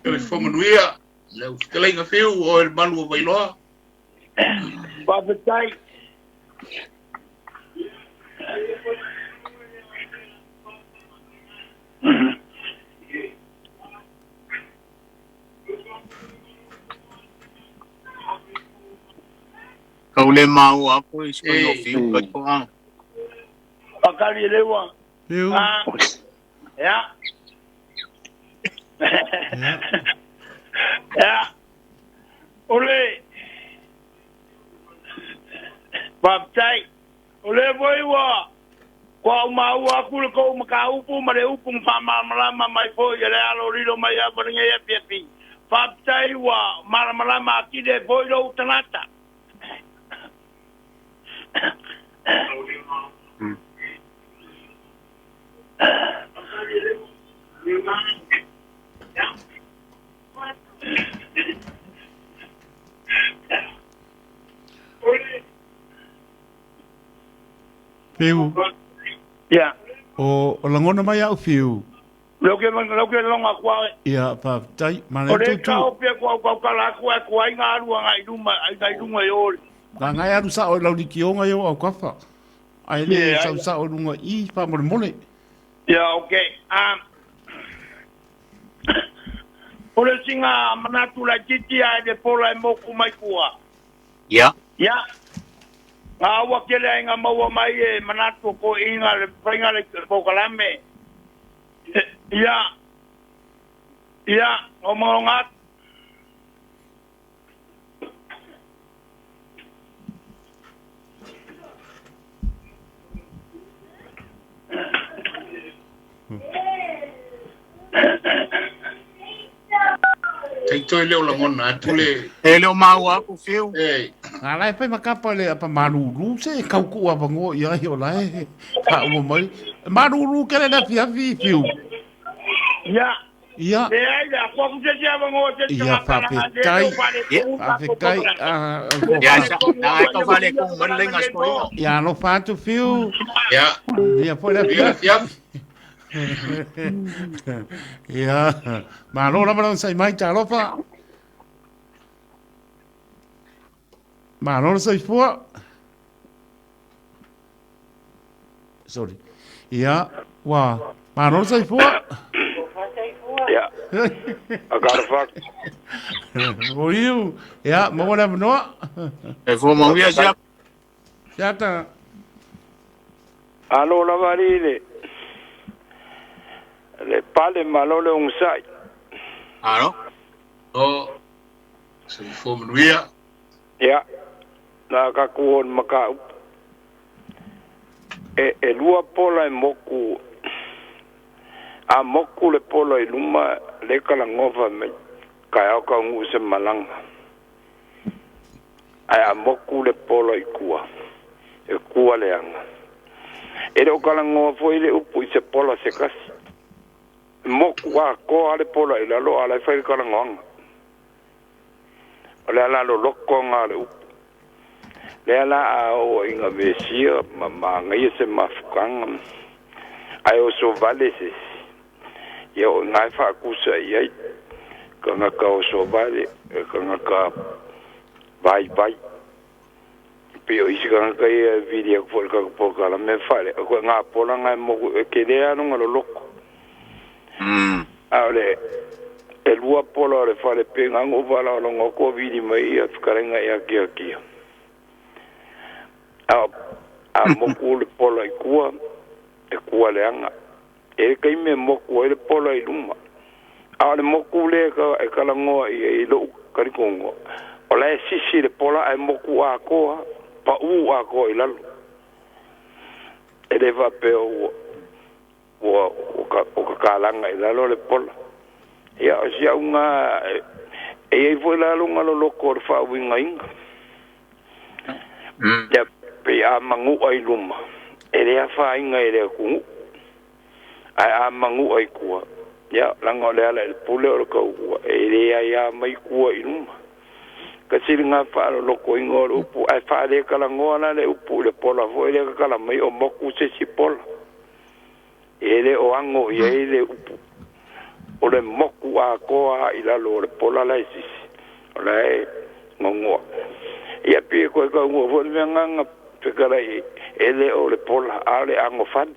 Le fomanuia, le telenga fiu o el malu Peilua. Babetai. Kau le mau aku is ko no fiu ko ang. Pakali lewa. fiu Ya. Ya. Ole. Babetai. Ole boiwa. Kwa mau aku ko makaupu mare upung fama malama mai fo yele alo rilo mai abringe ya pipi. Babetai wa malama akide boilo utanata. fiu Ya. o langona mai au fiu Lo que longa kwa. ia pa tai mana Ore tu ka o pe kwa kala kwa inga aru ai duma yo. ka ngai aru sa o lau di kionga yo au kafa ai le sa o lunga I pa mo mole Ya, okay. Ore singa manatu la titi ai de pola mo ku mai kua. Ya. Ya. Awa kele inga maua mai e manatu ko inga le painga le pokalame. Ya. Ia, o maongat. Kei toi leo la ngona atu le. E leo mau aku fiu. Alai pe makapa le apa maruru se kauku apa ngo ia i olai. Pa o mai. Maruru kele na fiafi fiu. Ia. Ia. E ai la ko ku se ia ngo se Ia fa kai. Fa kai. Ia sa na ko fale ko malenga sko. Ia no fa tu fiu. Ia. Ia foi la fiafi. Ia. Ma lo la ma sai mai ta lo fa. Ma non sai fuori. Sorry. Ia, wa. Ma non sai fuori. Ja. Agarfak. Voor you. Ja, maar wat hebben we nog? E fu mo via sia. Ja, ta. Alo la varile. Le pale malo le unsai. Alo. O. Se fo mruia. Ja. Na ka kuon makau. E lua pola e moku. A moku le pola i luma le kala ngova me kai au ka ngu se malanga. Ai a moku le pola i kua. E kua le anga. E reo kala ngova foi le upu i se pola se kasi. Moku a ko ale pola i lalo ala i whairi kala ngonga. O le ala lo loko ngā le upu. Le ala a o inga mesia ma ngai se mafukanga. Ai o so vale se. Ia o ngai whakusa iai. Ka ngaka o so vale. Ka ngaka vai. Pio isi ka ngaka ia vidia kufori ka kupokala me whare. Ko ngā pola ngai moku ke rea nunga lo loko. Aole e lua pola o le whare pe ngangu wala o longa ko vidi mai ia tukarenga ia kia. A moku le pola i kua, e kua le anga. E kai me moku le pola i luma. A le moku le e kalangoa i lo karikongo. O le sisi le pola e moku a koa, pa u a koa i lalo. E le va pe o ka kalanga i lalo le pola. Ia o sia unga e foi lalo ngalo loko le fa winga inga. Ia pe a mangu ai luma. E le a wha inga e le kungu. Ai a mangu ai kua. Ia, langa le ala e pule o le kau kua. E le a ia mai kua i luma. Ka siri ngā wha alo loko inga o le upu. Ai wha le kala ngoa na le upu le pola. Fo e le kala mai o moku se si pola. E le o ango i e le upu. O le moku a koa i lalo o le pola la sisi. O le e ngongoa. Ia pia koe ka ungua. Fo le mea nganga. Pekara ele o le pola ale ango fani.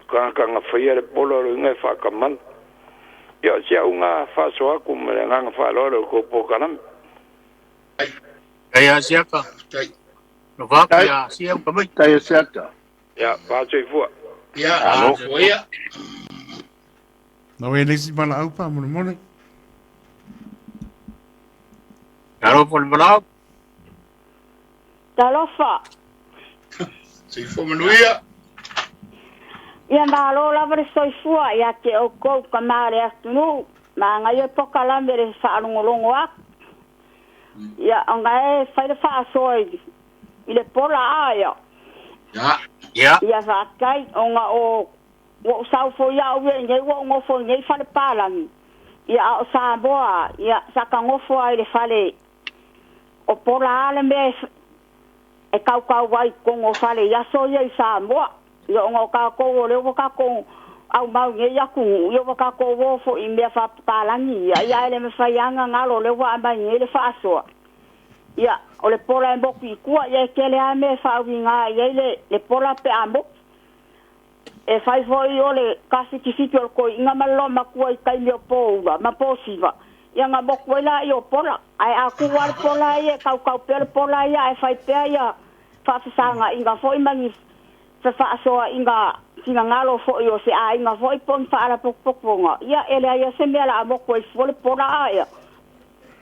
Ka nga fia le pola o inga whakamal. Ia sia unga whaso aku me le nganga whalore ko pokanam. Kaya siaka. No vaka ya sia kamai. Kaya siaka. Ia, whaso i fua. Ia, alo ia. No e lesi mana au pa mone. Alo pol blau. Talofa. Se fo manuia. Ia malo la vre soifua ia ke o ko kamare atunu. Ma ngai e poka la mere fa longo ak. Ia ngai fa le fa soi. Ile pola aia. Ja. Ia va kai onga o sau fo ia o ngai o ngo fo ngai fa le palang. Ia o Samoa ia saka ngofo ai le fale. O pola ale me e kau wai kongo fale ia so ia Samoa ia ngo ka ko le ka ko au mau nge ia ku ia ka ko wo fo i me fa talangi ia ele me fa yanga ngalo le wa ba nge le fa so ia o le pola mbo ki ku ia ke le ame fa winga ia le pola pe ambo e fai foi o le kasi ki fitio ko inga malo ma ku i kai le po ma posiva ia nga bo ko la io pola ai a ku war pola ia kau pe pola ia e fai pe ia fa sanga inga foi mangi faasoa inga singa ngalo fo yo se a inga fo ipon fa ala pokponga ia ele ia se mela amo ko fole pora ia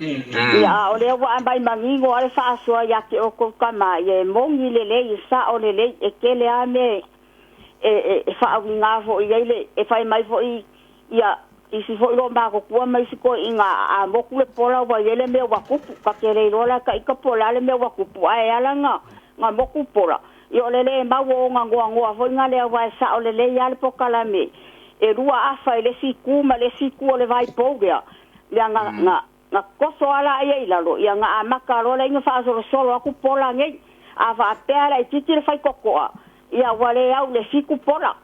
ia ole wa ambai mangingo ale faasoa ya ke o ko kama ye mongi lele sa ole le e kele ame e fa winga fo ile e fa mai fo ia isi fo lo ba ko kwa mai siko inga a moku le pola wa ele me wa kupu ka kele lola ka ikapola le me wa kupu ai ala nga moku pola yo lele ma wo nga fo nga le wa sa o lele ya le pokala me e rua afa le siku ma le siku le vai pogia le nga koso ala ai la lo ya nga amaka lo le nga fa solo aku pola ngai ava pela e titi le fai kokoa ia wale au le siku pola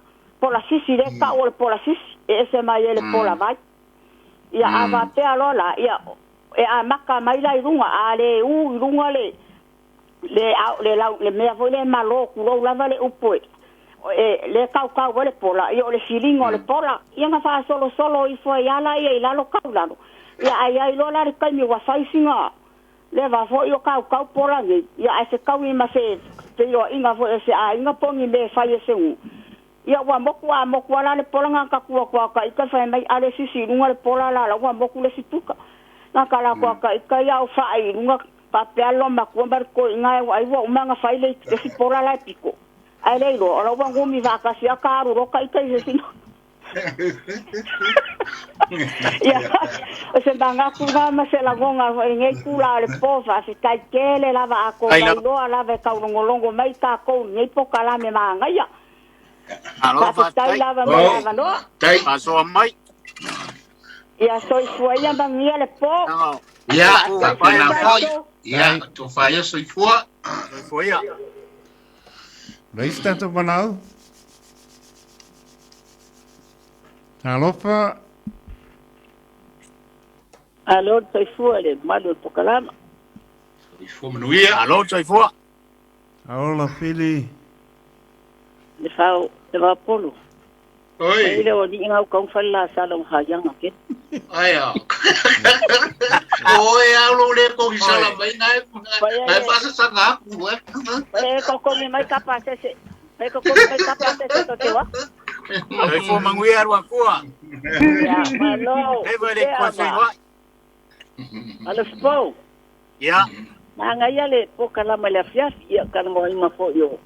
sisi le ka o pola sisi e se mai le pola vai ia ava pela lola ia e amaka mai la irunga ale irunga le mea foi le malo kulo lava le upoe le kau le pola io le filingo le pola ia nga fa solo i foi ala ia la lo kau lano ia ai lo la kai mi wa fai singa le va foi o kau pola ngi ia se kau i ma se io inga foi se a inga pongi me fai se u ia wa moku la le pola nga ka ka ika fa mai ale sisi lunga le pola la wa moku le situka na kala ka ika ia o fai lunga papelo makuamba ko inga ai wa umanga faile ke si pora la piko ai le lo ora wa ngumi va ka sia karu ro kai kai sino ya se banga ku ga ma se la gonga ngai ku la le pova se kai kele la va ko mai lo ala ve ka longo mai ka ko ngai po kala me manga ya alo fa tai la va ma no tai paso mai ya soy fuera bangia le po ya na foi ya tu fai soy fuera Reis tanto banal. Alofa. Alô, soy fuera, malo por calama. Soy fuera, menuia. Alô, soy fuera. Hola, Fili. Levaopolo. Oi. Ele o dinga o kong falla salong hayang akit. Aya. Oi, alo le ko sala mai nai pasa sanga. Ko mai kapase se. Ko mai kapase to tewa. Ai fo manguia ro akua. Ya, malo. Leva le ko se wa. Alo spo. Ya. Manga ya le po kala mala fias ya kan mo ima fo yo.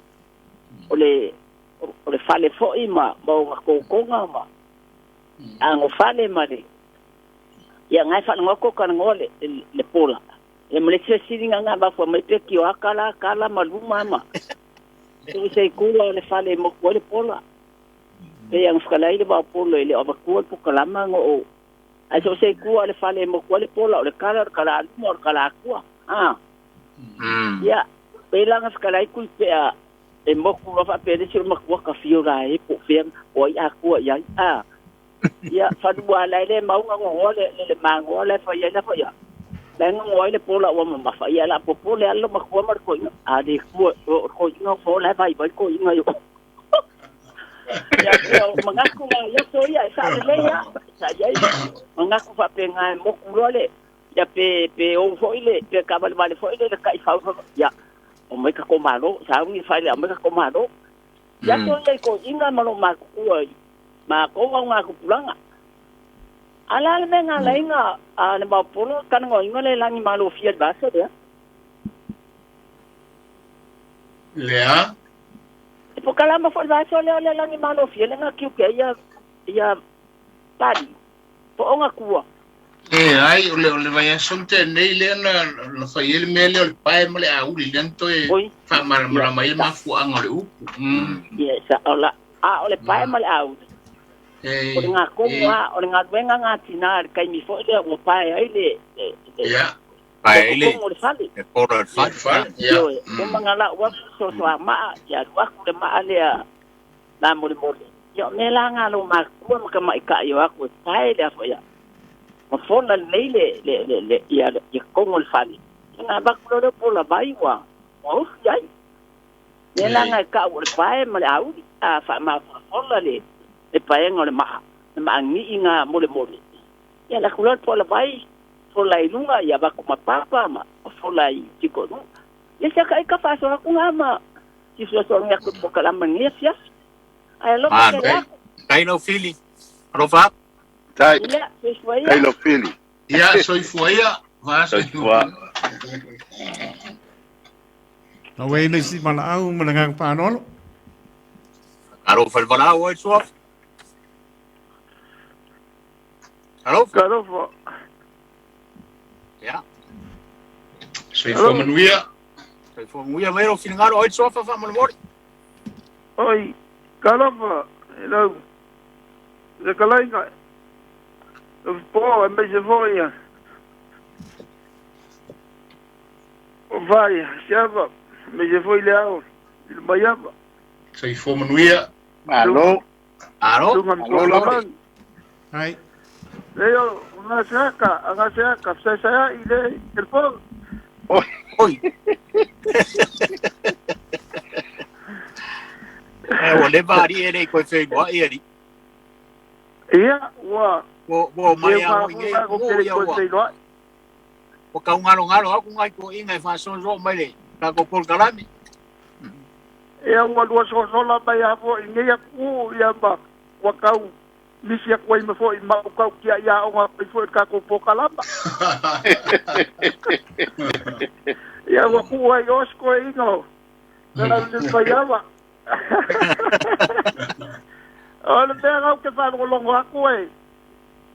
Ole fale fo ima mo ko konga ma. Ang fale mali. Ya ngai fa ngoko kan ngole le pola. E mo le tsinga nga ba fo mai pe ki o kala maluma ma. Tu sei kula le fale mo ko le pola. E yang skala ile ba polo ile o ba ko po kala mango o. Ai so sei kula le fale mo ko le pola le kala mo kala ku. Ah. Ya, pelang skala ku pe a e mo ku lo fa pe de sir mo ka fio ga e po fe o ya ku ya a. Ya, fa du ala le mau ngo le mango le fa ya la fa ya. Le ngo le pola o ma fa ya la po le lo ma ku ma ko a de ku ko ngo fo le vai vai ko ngo yo. Ya, yo mangaku ya so ya sa le ya. Sa ya. Mangaku fa pe nga mo ku lo le. Ya pe o fo ile pe kabal vale fo ile ka fa ya o me ka komalo sa un fa ile me ka komalo ya to le ko inga malo ma ku ma ko nga ku pulanga ala le menga lenga a le ba polo kan ngo inga le langi malo fiat ba so ya Lea po kala ma fo ba so le langi malo fiat nga ki ke ya pari po nga ku ai le vai sonte nei le na fa ele mele o pai male a uli lento e fa mara mai ma fu anga le u yes ola a ole pai male a u o nga ko o nga venga nga tinar kai mi fo le o pai ai le ya ai le e pora fa ya ko mangala wa so ma ya wa ku le ma ale na mo yo me la nga lo ma ku ma ka mai ka yo aku pai le fo ya ma fona leile le ya kongo le fali nga ba ko le pola vai wa o yai ne la nga ka o pae ma le au a fa ma fona le pae ngole ma ngi nga mo le ya la ko le pola vai pola ilunga ya ba ko ma papa ma pola i tiko no ya sa ka fa so ku nga ma ki so nga ko po kala mania sia ai lo Man, ke la kai no fili. Rofa. Tai, ya so tai ya Lofili. Ia, soifuaia, Soifua. Na wei nei si mana au mana ngang panolo. Aro fal bala o so. Aro. Karofo. Ya. Soifua manuia. Kai fo muia mai ro finangaro o so fa mo mori. Oi, karofo. Hello. Le kalainga. Lofipo, me se voia. Vai, Siāmoā, me se foi leao. Il maiava. Soifua manuia. Alo. Aro. Tunga mtolaman. Hai. Leo, nga seaka, saya ile, telefon. Oi. O le vari e ko fe wa e ri. Ia, wa. Bo mai a ngi Ko kere ko sei loa. o ka ngalo aku ngai ko inga fa so zo mai le ka ko pol kalami Ia wa lua so la mai a fo inge ia ku ia ba wa kau misia ko i me fo i ma kau kia ia o nga fo ka ko po kalamba. Ia wa ku ai os ko ingo. Na le paiava. Ole pega o que fa longo aku e.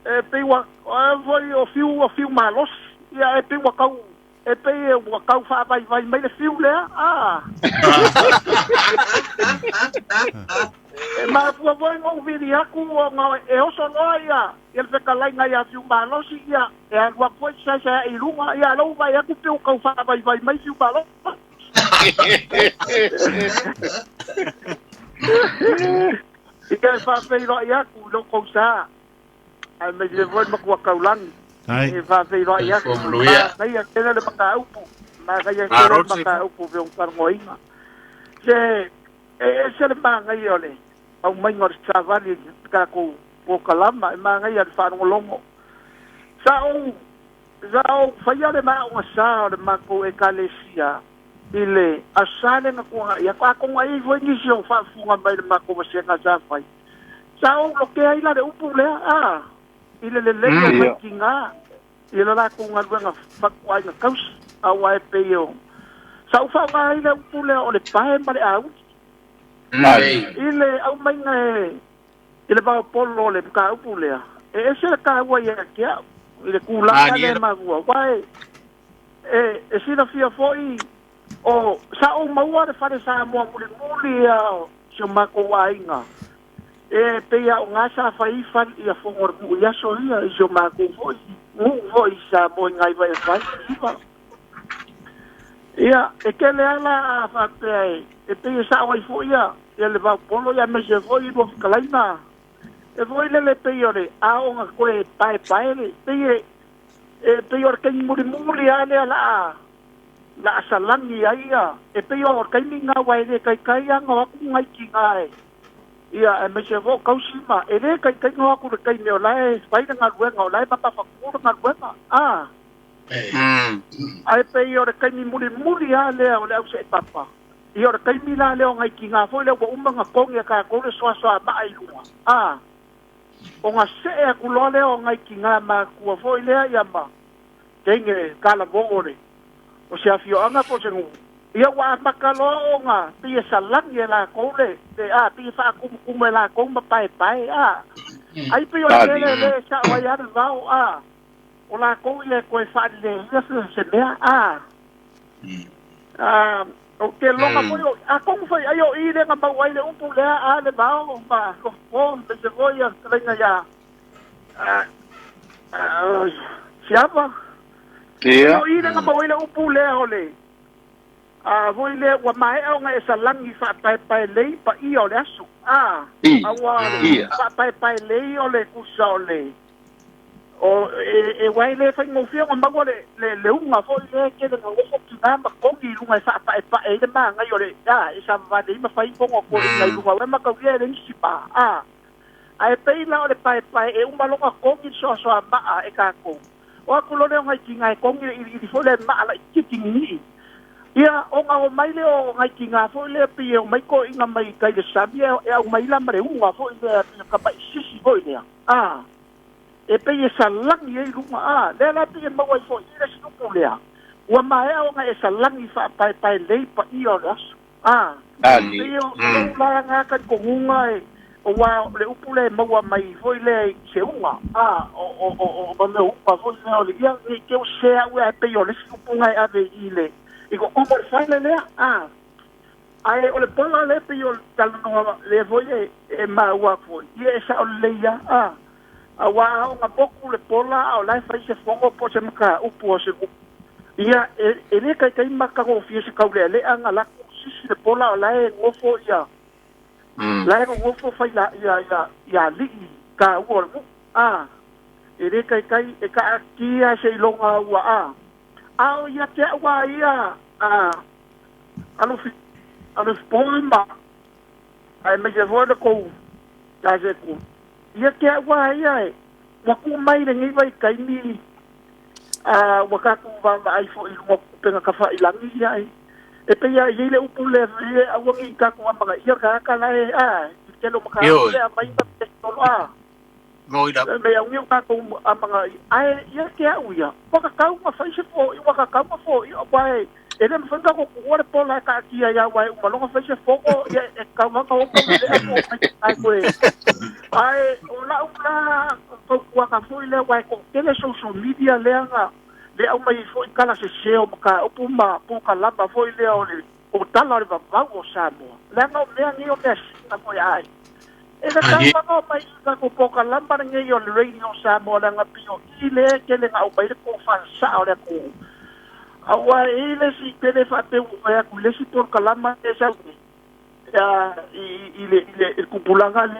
E pe wa foi o fiu malos. Ia e pe wa kau e pe wa kau fa vai mai le fiu le e ma fu voi ngo vidi aku ngo e o so no ia e pe kala ngai a fiu malos ia e wa foi sa i lunga ia lo vai aku pe o kau fa vai mai fiu malos Ika fa pe lo ia ku lo ko sa ai me je voi ma ku kau lang Hai. e fa fe ro ia mai a tena le maka upu ma ga ia le maka upu ve un par ngoinga se se le manga i ole au mai ngor savali ka ko po kalama ma ga ia fa ngolongo sa o fa ia le ma o sa le ma ko e kalesia ile asale na ko ia ko ngai vo ni si o fa funga mai le ma ko se nga sa fai sa o lo ke ai la de upu le ile le mai kinga ile la ko ngalwenga fakwa nga kaus awa e peo sa ufa mai le pule o le pae male au ile au mai ngai ile Vaofilifili le ka upule e se ka wa ya kia ile kula le magua wai e sina fia foi o sa o maua de fare Samoa muli so mako wainga e pe ya nga sa fai fan ia fongor mu ya so ia so mako foi voi sa mo ngai vai fai ia e ke le ala fa pe e pe sa wai foi ia e le Vaofilifili ya me se foi do kalaina e foi le pe ore a o nga ko e pai le pe ore ke muri ale ala la salangi ia e pe ore ke ninga wai le kai nga ku ngai ki ngai ia e me se vo kausima e le kai ngo ku le kai me lai pai nga ruenga lai papa fa ku nga ruenga ai pe ore kai muri ale o le au se papa i ore kai mila le o ngai ki nga foi le ko umanga kongi ka ko le soa mai lunga o nga se e ku lo le o ngai ki nga ma ku foi le ia ma tenge kala bongore o se afio anga po se ngu ia wa makalo nga pi salang ia la ko le te pi fa ku me la ko ma pai ai pi o le sa wa ya va o la ko le ko fa le se me o ke longa mo a como foi ai o ile nga ba wai le upu le le ba o ba ko po se voi a lenga ya Siāmoā ia o ile nga ba wai le upu le ole voi le wa mai o nga esa langi fa pai le pa i o le asu awa fa pai le o le kusa o le o e wai le fa ngo fia ngam ba le unga fo le ke le ngo fo kina ma ko ki lunga fa pa e le ma ngai ole e sa va de ma fa i ko ko ngai lunga ma ka ye le si pa ai pe la ole pa e un malo ko ki so ma e ka ko o ku lo le ngai ki ngai ko ngi i fo le ma la ki ki ni ia o nga o mai le o ngai ki ngā fo le pi o mai ko inga mai kai le sabi e au mai la mare unga fo le ka pa sisi fo le e pe e salangi e runga le la pi e mawai fo i le sinupu le ua mai o nga e salangi fa pai le pa i o las pe o la nga ka ko unga e o wa le upu le maua mai fo le se unga o ba le upa fo le o le ia ke o se a pe o le sinupu ngai ave i le iko o por fale le ai o le pola le pe yo tal no le voye e ma wa fo ye sa o le ya wa o nga boku le pola o la fa se fongo po se maka upu o se ia e le kai maka go fi se ka le anga la si le pola o la e ngofo ia la e ngofo fa ya li ka o e le kai e ka kia se longa wa au ia te wa ia alo spomba ai me voda ko ta se ku ia te wa ia wa ku mai le ngi vai kai mi wa ka ku va ai fo i mo penga ka fa ilangi ia e pe ia ile upu le a wa ngi ka ku ma ia ka la te lo ma ka le mai ta te to ngoi da me ia ngi ka ku amanga ai ia te uia wa ka ma fa se fo i wa ka ma fo i bai e le mfanga ko ku pola ka kia ya wa ma lo fa se fo e ka ma ko le ai ko ai ona ko ku ka fo le wa ko tele social media le anga le au mai fo kala se o ka upu ma pu ka lamba fo le o tala le va o Samoa le nga me ngi o me na ko ai e ka ka ma mai ka ko po ka lamba ngi o le radio Samoa le nga pio ile ke le nga o mai ko fa sa o le ko awa ile si tele fa te o ya ku le si por ka lamba e sa ile kupulanga le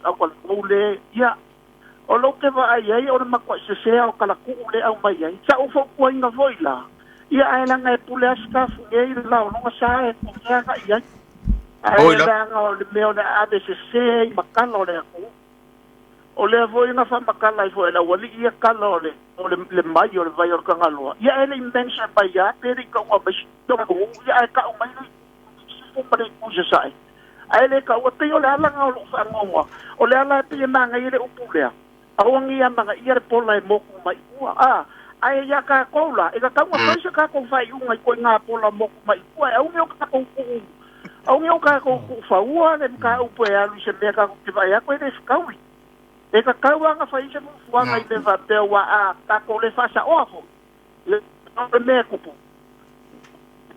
o ko le ya o lo ke va ai o ma ko se o kala ku le au mai ai sa o fo ko inga voila ia ai la ngai pule ska fu e la o no sa e ko ya ka ia ai la o le me o na ade se makalo le ku o le voi na fa makala i fo la wali ia kalo le o le mai o le vai o ka ngalo ia ele mention pa ya peri ka o ba to ko ia ka o mai fu pa le ku se sai ai le ka o te o le ala ngalo fa ngwa o le ala pe manga ile upulea awangi ya manga ia pola e moku mai ua ai ya ka kola e ka tama paisa ka ko fai unga ko nga pola moku mai ua au me ka ko au me ka ko fa ua le ka upo ya lu se me ka ko te vai ko e skawi e ka kawa nga fai se mu fua ngai te va te wa ka ko le fa sa ofo le no me ko po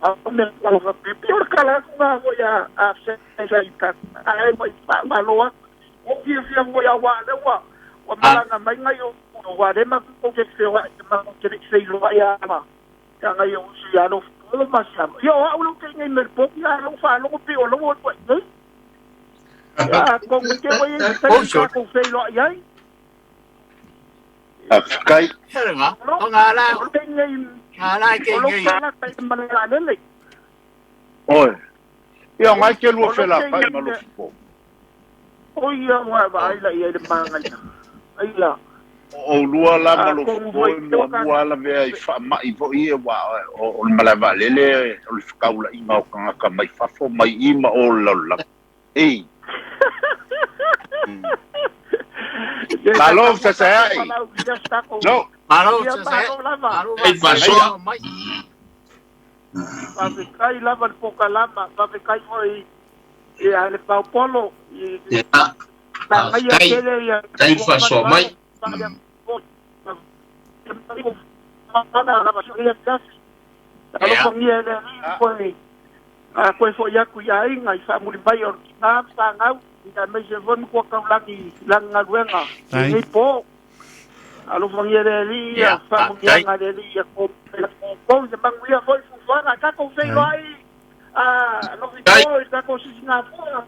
au me ka fa pe por kala nga go ya se sai ka ai mai loa o ki fia mo ya wa le wa o malanga mai ngai o wa de ma ko ke se wa ma ke se lo ya ma ka ngai o si ya no lo ma sa yo a lo ke ngai mer po ya lo fa lo pi o lo wo ne ya ko ke wa ye se ko se lo ya kai nga o nga la ke ngai ke ngai la ka ma la le oi ia ngai ke lo fela kai ma Lofipo o ia wa ba ai la ia de manga ai la o lua la ma Lofipo mo mua la ve ai fa mai vo i wa o mala valele o le kaula i ma ka mai fa fo mai i ma o la ei malo sa sa ai no malo sa sa ai fa so mai va kai lava po kalama va kai foi e ale Vaofilifili kai fa so mai ko fo ya ku ya inga sa muri bai o na sa ngau ina me je von ko ka langa luenga ni po alo fo ngere li ya fa mu ya ngare li ya ko de bang wi fo fu fa ka ko fe loi no vi ko ta ko si na fo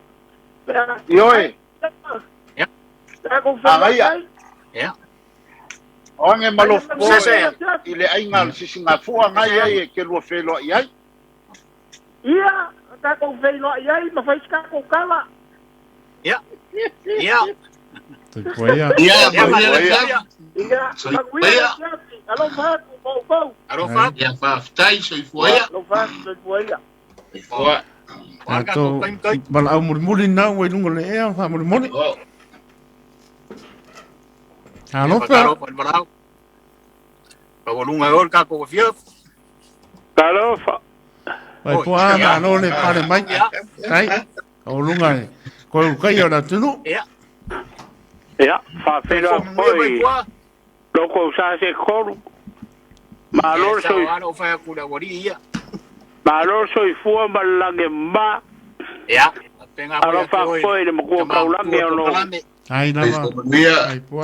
Ioi. Ja. Ja. Onge Lofipo ile ainga sisinga fua ngai ai ke lo felo ai. Ia, ka ko felo ai, ma fai ska ko kala. Ja. Ja. Tuipe'a. Ia, Ia, alo ma po. Arofa. Ya fa tai so ifoia. Lo fa so ifoia. Ifoia. Ato bala au muri na we lungo le e fa muri. Alofa. Pau lunga gol ka ko fio. Alofa. Vai po ana no le pare mai. Kai. O lunga. Ko kai ora tunu. Ya, fa fero poi. Loko sa se koru. Malo so ano fa ku da wori ia. Malo so ifua malange ma. Ya, penga pa. Alo fa poi le mo ko kaulange ono. Ai na ma. Ai po.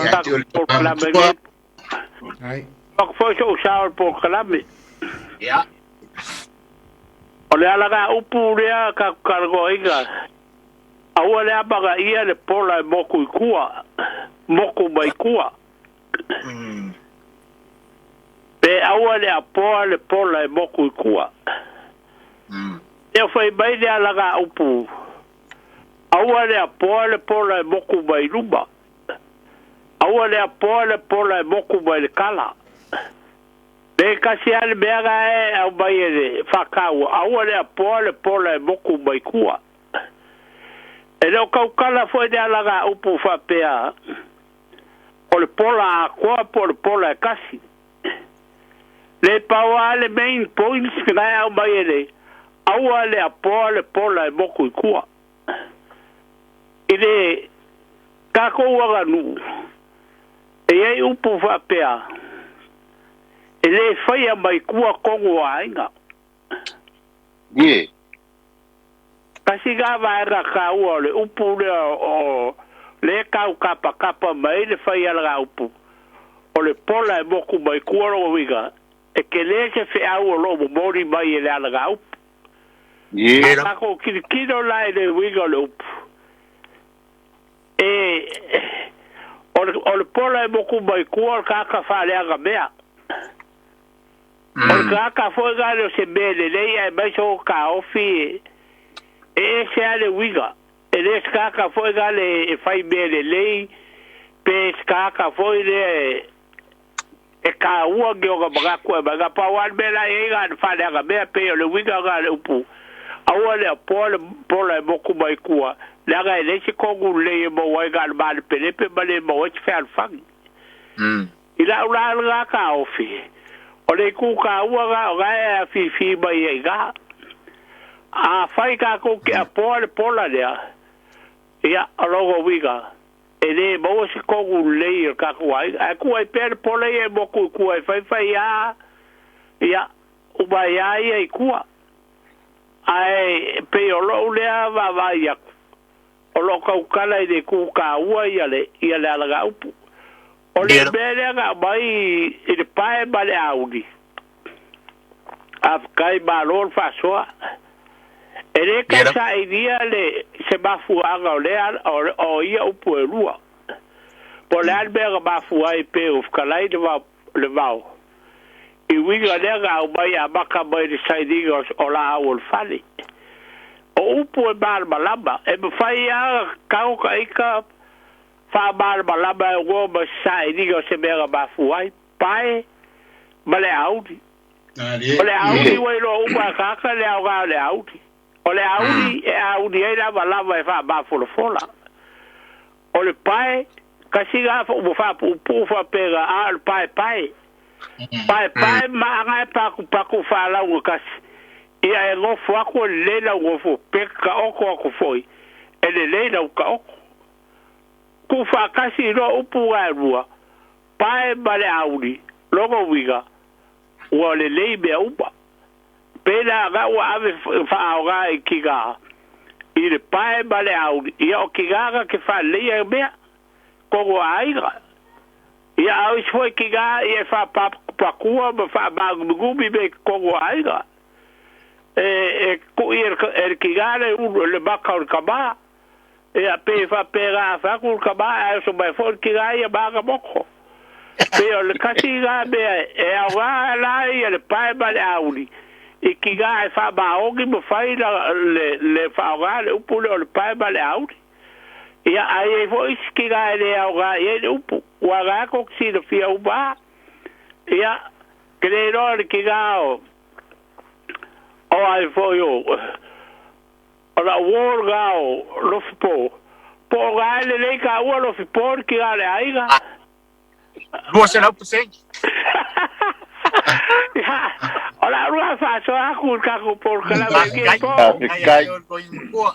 Ai. Pak foi so sa por kalame. Ya. Ole alaga upu rea ka kargo iga. Aua le apaga ia le pola e moku i kua. Moku mai kua. Pe aua le apoa le pola e moku i kua. Eo fai mai le alaga upu. Aua le apoa le pola e moku mai luma. Aua le apoa le pola e moku mai le kala. Le kasi ale meaga e au mai e le whakau. Aua le apoa le pola e moku mai kua. E leo kaukala foi de alaga upu whapea. O le pola a koa po le pola e kasi. Le paua le main points que nai au mai ele. Aua le apoa le pola e moku i kua. I le kako uaga nu. E ei upu whapea. E le whaia mai kua kongo a inga. Yeah. Kasi ga vaega ka ua le upu le o le kau kapa mai le whai ala upu. O le pola e moku mai kuaro wiga. E ke le se fe au o lomo mori mai e le ala upu. Yeah. Ako kino lai le wiga le upu. O le pola e moku mai kuaro kaka whale aga mea. O le kaka foi gale o se mele leia e mai so ka ofi e se ale wiga e le skaka foi gale e fai mele lei pe skaka foi le e ka ua geoga baga ko baga pa wan bela e ga fa le ga be pe le wiga gale upu aua le pola e moku mai kua le ga le se kongu le mo wa ga ba le pelepe ba le mo e fa fang ila ula ka ofi o le kuka ua ga fi mai e ga a fai ka ko ke a pola lea ia a logo wiga e le mo se ko le ka ko ai a ku ai per pola e mo ku ai fai ia u ba ia e ku ai pe o lo lea va ia o lo ka kala i de ku ka ua ia le ala ga upu o le bele ga mai i de pae bale audi af kai ba lor fa soa ele ka sa idea le se bafu aga o ia upu e lua po le albega bafu ai pe of kalai de va le vao i wiga lega o mai a baka mai de saidiga o la o fali o upu e bar balaba e me fai a kau ka ika fa bar balaba e go ba saidiga se mega bafu ai pai bale audi ole audi we lo upa kaka le au le audi ole audi e la balava e fa ba fola ole pai kasiga fo fa pu fa pega al pai ma nga pa ku fa la u kas ia e lo fo ko le la u fo peka o ko foi ele le la u ka o ku fa kasi ro upu wa rua pai bale audi logo wiga o le le be upa pela ga wa ave fa ga kiga i le pai bale au ia o kiga ke fa le ia be ko aiga ia au foi kiga ia fa pa kua ba fa ba gubi be ko aiga ku ir kiga le ba ka ba ia pe fa pera fa ku ka ba so ba for kiga ia ba ga boko pe o le kasi ga be e au la ia le pai bale au e ki ga e fa ba ogi mo fai le fa ga le upu le pai ba le out ia ai voice ki ga le au ga e upu wa ga ko si le fia uba ia Credo que gao. O ai foi o. Ora war gao, Lofipo. Po gale le ka o Lofipo que gale aiga. Lua se lau paseng. Ora rua fa so aku ka ko por kala ke po.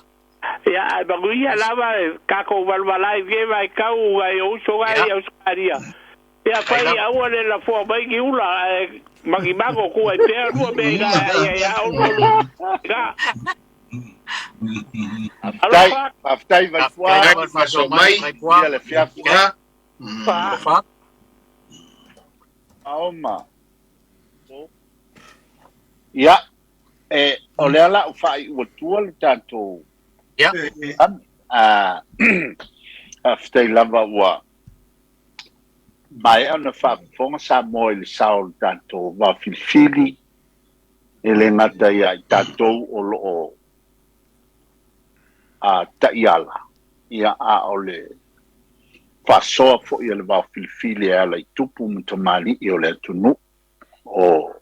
Ya, baguia lava ka ko balbalai ke vai ka u ga yo so ga yo saria. Ya pai agua de la fo bai ki ula magi mago ku ai pe rua be ga ya o no ga. Aftai vai fa so mai ia le fia Fa. Aoma. Ya, o le ala u fai ua tua le tātou. Ya. Aftai lava ua. Mai ana whaafonga Samoa le sao le tātou Vaofilifili. E le ngata ia i tātou o loo taiala. Ia a o le whasoa fo ia le Vaofilifili ala i tupu mutamali i o le atunu. O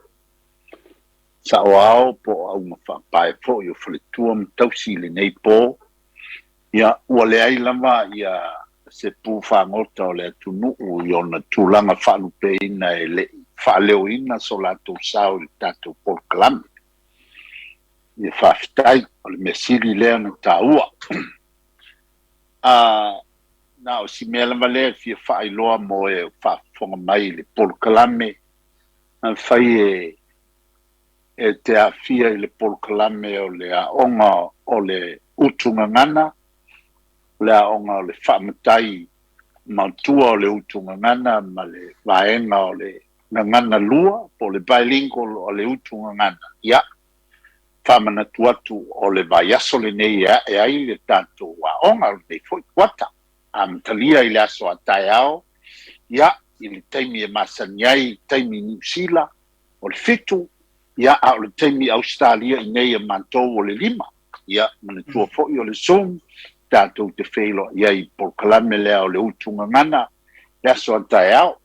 Samoa po au mawhapae fo i o whaletua mtausi le nei po. Ia ua le ai lama ia se pu whangota o le atunu i ona tūlanga whalupe ina e le whaleo ina so lātou sao i tātou polkalami. Ia whawhitai o le mesiri lea na tāua. Na o si mea lama lea fia whaailoa mo e whaafonga mai le polkalame. An whai e te awhia i le polkalame o le aonga o le utunga ngana. Le aonga o le whaamatai mautua o le utunga ngana ma le vaenga o le ngana lua po le bilingual o le utunga ngana. Ia, whamanatu atu o le vaiaso le nei e ai le tātou aonga o le foi kuata. Talia i le aso a tai ao. Ia, i le taimi e masaniai, taimi New Zealand o le fitu. Ia, a o le taimi Australia i nei e mantou o le 5. Ia, manatua foi o le Zoom. Tātou te whelo ia i polkalame lea o le utunga ngana, le aso antai au.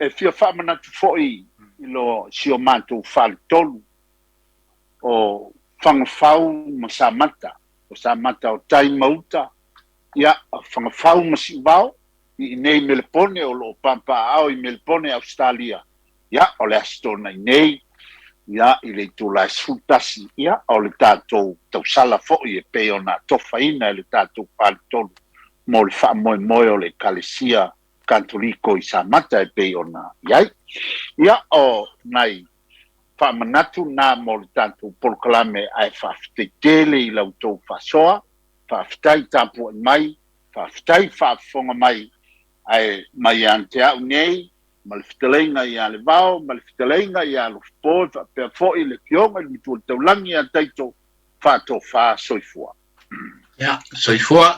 E fia whamanatu foi i lo sio mātou whali tolu o whangawhau ma Samata, o Samata o tai mauta, ia a whangawhau ma Siāmoā, i nei Melepone o lo pampa au i Melepone Australia, ia o le astona i nei, ia i le tūlai sutasi ia o le tātou tausala fo'i e pe ona tofaina e le tātou palitolu mo le whaamoemoe o le kalesia katoliko i Samata e pe ona iai. Ia o nei whaamanatu nā mo le tātou polkalame ai whaafteitele i lautou whasoa, whaaftai tāpua mai, whaaftai whaafonga mai ai mai ante au nei, ma le fitalenga i a le vao, ma le fitalenga i a Lofipo, pe fo'i le kionga, i mitu le taulangi a taito, whātou whā soifua. Ja, soifua.